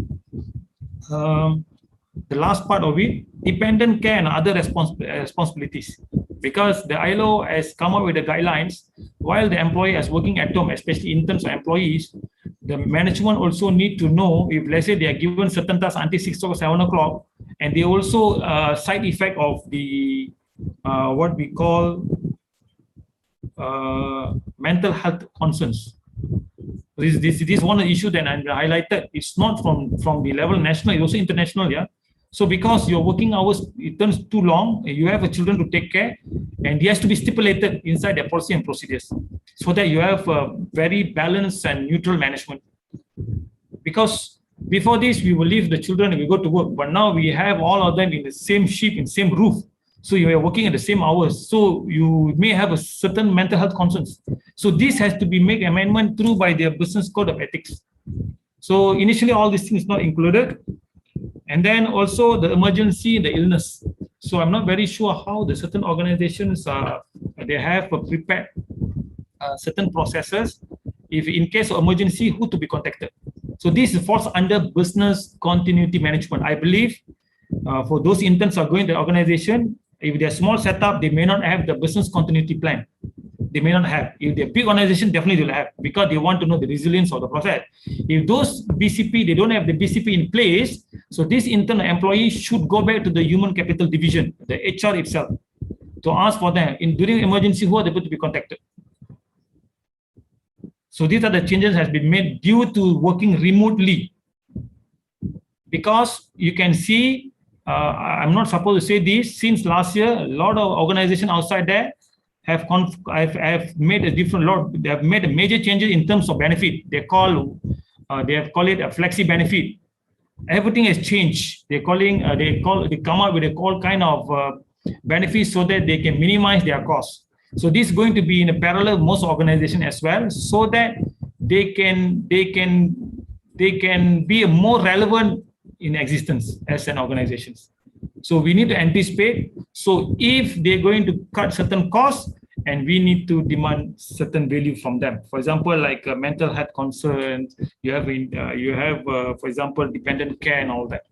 the last part of it, dependent care and other responsibilities. Because the ILO has come up with the guidelines, while the employee is working at home, especially in terms of employees, the management also need to know if, let's say, they are given certain tasks until 6 or 7 o'clock, and they also side effect of the what we call mental health concerns. This is one issue that I highlighted. It's not from the level national, it's also international, yeah. So because your working hours, it turns too long, you have children to take care, and it has to be stipulated inside their policy and procedures so that you have a very balanced and neutral management. Because before this, we will leave the children and we go to work, but now we have all of them in the same ship, in the same roof. So you are working at the same hours. So you may have a certain mental health concerns. So this has to be made amendment through by their business code of ethics. So initially all these things not included. And then also the emergency, the illness. So I'm not very sure how the certain organizations they have prepared certain processes. If in case of emergency, who to be contacted. So this falls under business continuity management. I believe for those interns who are going to the organization, if they're small setup, they may not have the business continuity plan. They may not have. If they're big organization, definitely they'll have because they want to know the resilience of the process. If those BCP, they don't have the BCP in place, so this intern employee should go back to the human capital division, the HR itself, to ask for them. During emergency, who are they going to be contacted? So these are the changes has been made due to working remotely. Because you can see, I'm not supposed to say this, since last year, a lot of organizations outside there have made a different lot. They have made a major changes in terms of benefit. They have called it a flexi benefit. Everything has changed. They come up with all kind of benefits so that they can minimize their costs. So this is going to be in a parallel most organizations as well, so that they can be more relevant in existence as an organization. So we need to anticipate. So if they're going to cut certain costs, and we need to demand certain value from them. For example, like mental health concerns, you have for example, dependent care and all that.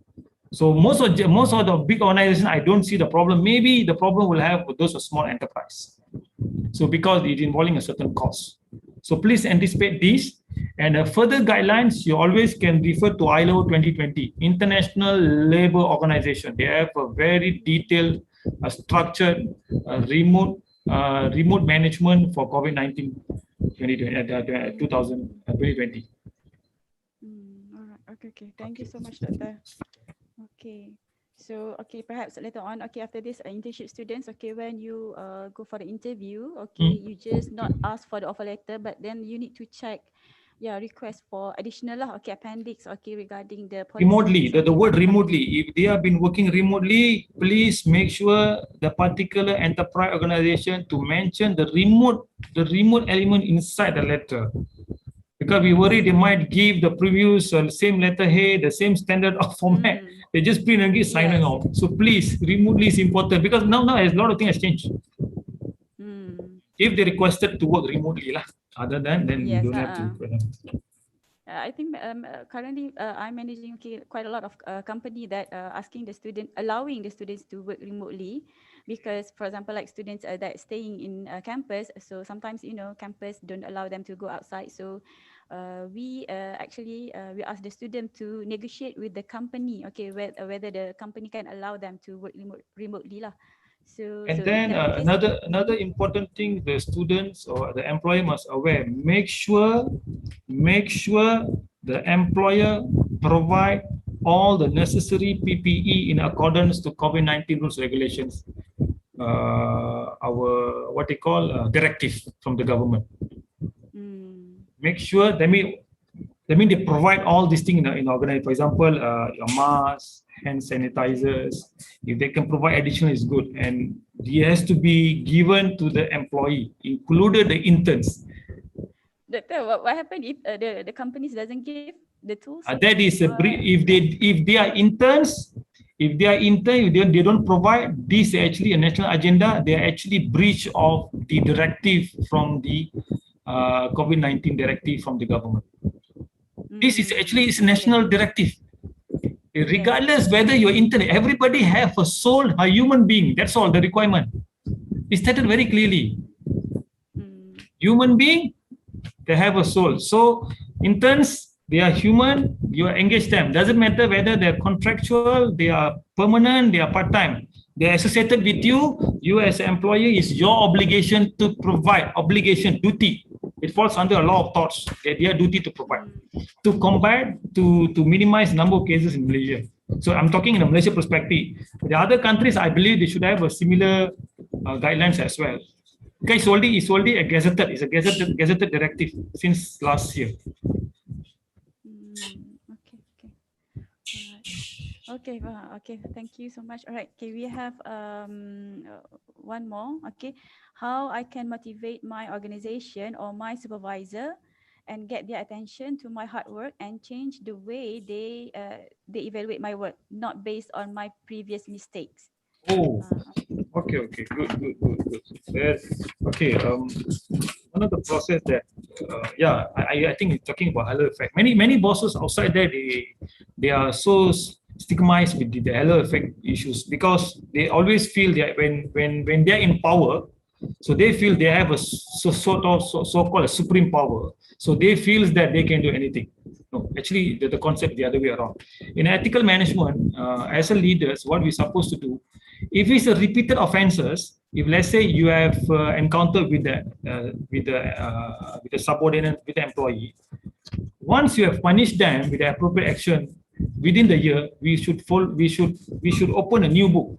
So most of the big organizations, I don't see the problem. Maybe the problem will have with those small enterprise. So because it's involving a certain cost. So please anticipate this. And further guidelines, you always can refer to ILO 2020, International Labour Organization. They have a very detailed, structured, remote management for COVID-19 2020. All right. Okay. Thank you so much, Doctor. Okay. So, perhaps later on, after this internship students, when you go for the interview, you just not ask for the offer letter, but then you need to check, request for additional appendix, regarding the policies. Remotely, the word remotely, if they have been working remotely, please make sure the particular enterprise organization to mention the remote element inside the letter. Because we worry they might give the previous same letterhead, the same standard of format. They just print and give signing out. So please, remotely is important because now a lot of things has changed. If they requested to work remotely, other than then you don't have to. I think currently I'm managing quite a lot of company that allowing the students to work remotely, because for example, like students that staying in campus, so sometimes campus don't allow them to go outside. So we ask the student to negotiate with the company, whether the company can allow them to work remotely lah. And in then that case, another important thing the students or the employer must aware, make sure the employer provide all the necessary PPE in accordance to COVID-19 rules regulations, our what they call directive from the government. Make sure that mean they provide all these things in organization. For example, your masks, hand sanitizers. If they can provide additional, is good, and it has to be given to the employee, included the interns. Doctor, what happened if the companies doesn't give the tools? That is if they are interns. If they don't provide, this actually a national agenda. They are actually breach of the directive from the COVID-19 directive from the government. This is actually a national directive. Regardless whether you're intern, everybody have a soul, a human being. That's all the requirement. It's stated very clearly. Human being, they have a soul. So interns, they are human, you engage them. Doesn't matter whether they're contractual, they are permanent, they are part-time. They are associated with you. You as an employee, is your obligation to provide, duty. It falls under a law of thoughts, their duty to provide, to combat, to minimize the number of cases in Malaysia. So I'm talking in a Malaysia perspective. The other countries, I believe they should have a similar guidelines as well. Okay, it's already a gazetted. It's a gazetted directive since last year. Okay. Okay. Thank you so much. All right. Okay, we have one more. Okay, how I can motivate my organization or my supervisor and get their attention to my hard work and change the way they evaluate my work, not based on my previous mistakes. Oh, okay, good. Okay, one of the process that, I think you're talking about halo effect. Many bosses outside there, they are so stigmatized with the halo effect issues because they always feel that when they're in power, so they feel they have a so-called a supreme power. So they feel that they can do anything. No, actually, the concept the other way around. In ethical management, as a leaders, what we're supposed to do, if it's a repeated offenses, if let's say you have encountered with the subordinate, with the employee, once you have punished them with the appropriate action within the year, we should open a new book.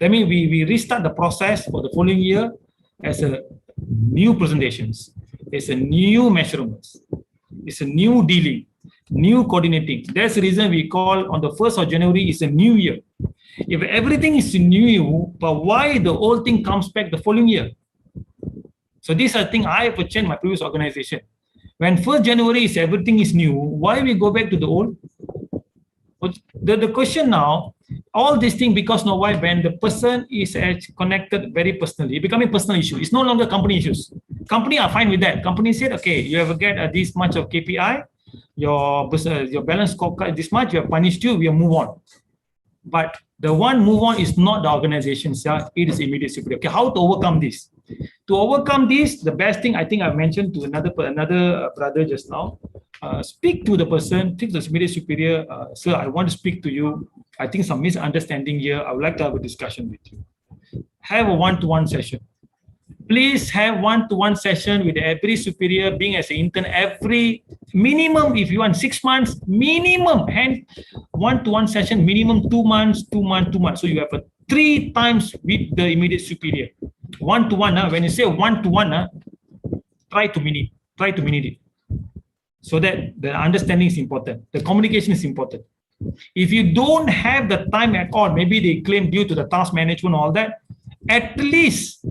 That means we restart the process for the following year as a new presentations, it's a new measurements, it's a new dealing, new coordinating. That's the reason we call on the 1st of January is a new year. If everything is new, but why the old thing comes back the following year? So this is a thing I have to change my previous organization. When 1st January is everything is new, why we go back to the old? The question now, all these things because now why when the person is connected very personally, becoming personal issue. It's no longer company issues. Company are fine with that. Company said, okay, you have get this much of KPI, your balance scorecard this much, we have punished you, we have move on. But the one move on is not the organization, it is immediate superior. Okay, how to overcome this? To overcome this, the best thing I think I mentioned to another brother just now, speak to the person, speak to the immediate superior, sir, I want to speak to you. I think some misunderstanding here. I would like to have a discussion with you. Have a one-to-one session. Please have one-to-one session with every superior being as an intern every minimum, if you want 6 months, minimum, and one-to-one session, minimum 2 months. So you have a 3 times with the immediate superior. One-to-one, when you say one-to-one, try to minute it. So that the understanding is important. The communication is important. If you don't have the time at all, maybe they claim due to the task management, all that, at least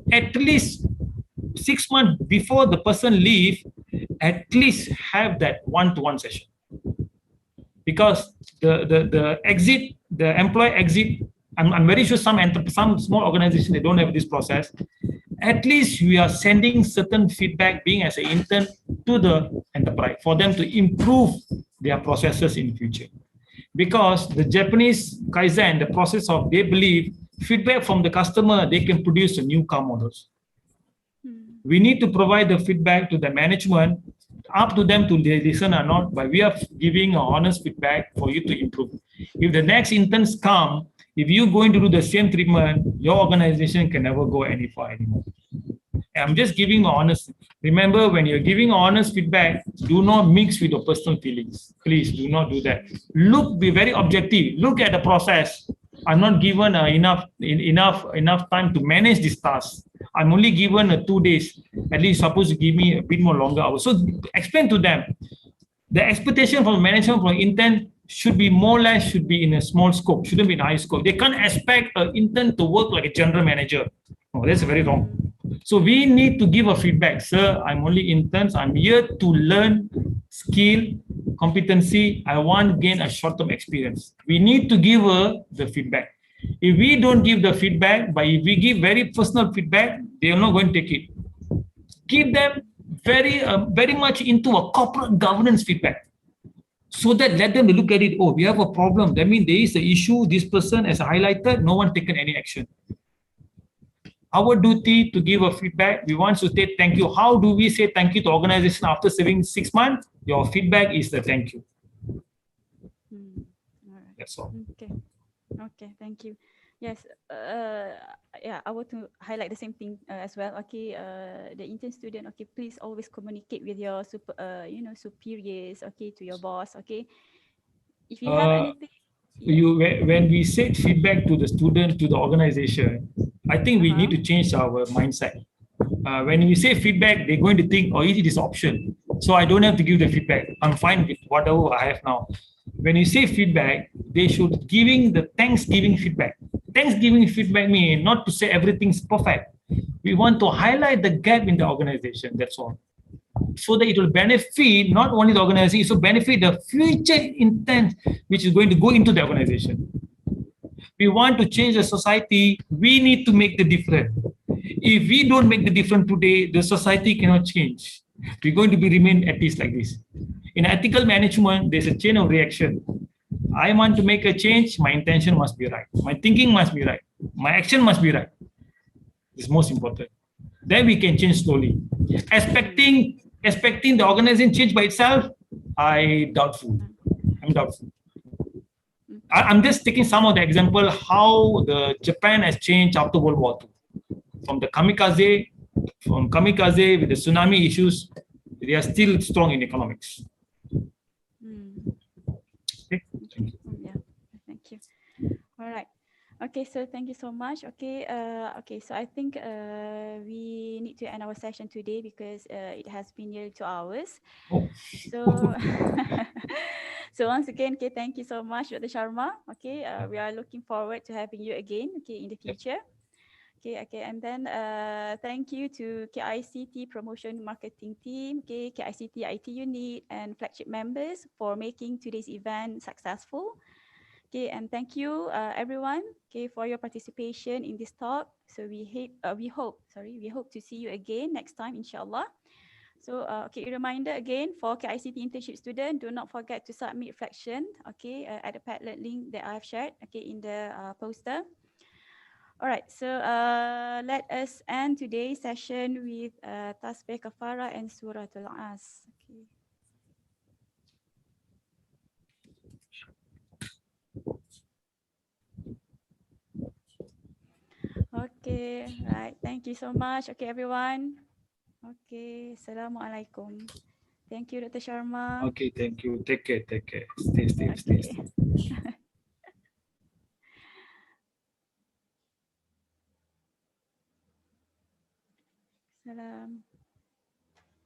6 months before the person leave, at least have that one-to-one session. Because the exit, the employee exit, I'm very sure some small organizations, they don't have this process. At least we are sending certain feedback being as an intern to the enterprise for them to improve their processes in the future. Because the Japanese Kaizen, the process of, they believe feedback from the customer, they can produce a new car models. We need to provide the feedback to the management, up to them to listen or not, but we are giving honest feedback for you to improve. If the next interns come, If you're going to do the same treatment, your organization can never go any far anymore. I'm just giving honest. Remember, when you're giving honest feedback, do not mix with your personal feelings. Please do not do that. Be very objective. Look at the process. I'm not given enough time to manage this task. I'm only given 2 days. At least supposed to give me a bit more longer hours. So explain to them. The expectation from management from intern should be more or less should be in a small scope, shouldn't be in a high scope. They can't expect an intern to work like a general manager. No, that's very wrong. So we need to give a feedback. Sir, I'm only interns. I'm here to learn skill, competency. I want to gain a short-term experience. We need to give the feedback. If we don't give the feedback, but if we give very personal feedback, they are not going to take it. Give them very much into a corporate governance feedback. So that let them look at it, oh, we have a problem. That means there is an issue. This person has highlighted, no one taken any action. Our duty to give a feedback. We want to say thank you. How do we say thank you to organization after serving 6 months? Your feedback is the thank you. All right. That's all. Okay, thank you. Yes, yeah, I want to highlight the same thing as well. Okay, the intern student, okay, please always communicate with your superiors, okay, to your boss, okay. If you have anything. When we said feedback to the student, to the organization, I think we need to change our mindset. When we say feedback, they're going to think, oh, it is option. So I don't have to give the feedback. I'm fine with whatever I have now. When you say feedback, they should giving the Thanksgiving feedback. Thanksgiving feedback means not to say everything's perfect. We want to highlight the gap in the organization, that's all. So that it will benefit not only the organization, it will benefit the future intent which is going to go into the organization. We want to change the society, we need to make the difference. If we don't make the difference today, the society cannot change. We're going to remain at least like this. In ethical management, there's a chain of reaction. I want to make a change, my intention must be right. My thinking must be right. My action must be right. It's most important. Then we can change slowly. Expecting the organization change by itself, I'm doubtful. I'm just taking some of the example how the Japan has changed after World War II. From kamikaze with the tsunami issues, they are still strong in economics. Okay. Thank you. Yeah, thank you. All right. Okay, so thank you so much. Okay, so I think we need to end our session today because it has been nearly 2 hours. Oh. So, so once again, okay, thank you so much, Dr. Sharma. Okay, we are looking forward to having you again, okay, in the future. Okay, and then thank you to KICT Promotion Marketing Team, okay, KICT IT Unit, and Flagship members for making today's event successful. Okay, and thank you everyone, okay, for your participation in this talk. So we hope to see you again next time, inshallah. So okay, a reminder again for KICT internship student, do not forget to submit reflection, okay, at the Padlet link that I have shared, okay, in the poster. All right, so let us end today's session with Tasbih Kafara and Suratul As. Okay. Okay, right. Thank you so much. Okay, everyone. Okay, Assalamualaikum. Thank you, Dr. Sharma. Okay, thank you. Take care. Stay safe. Salam.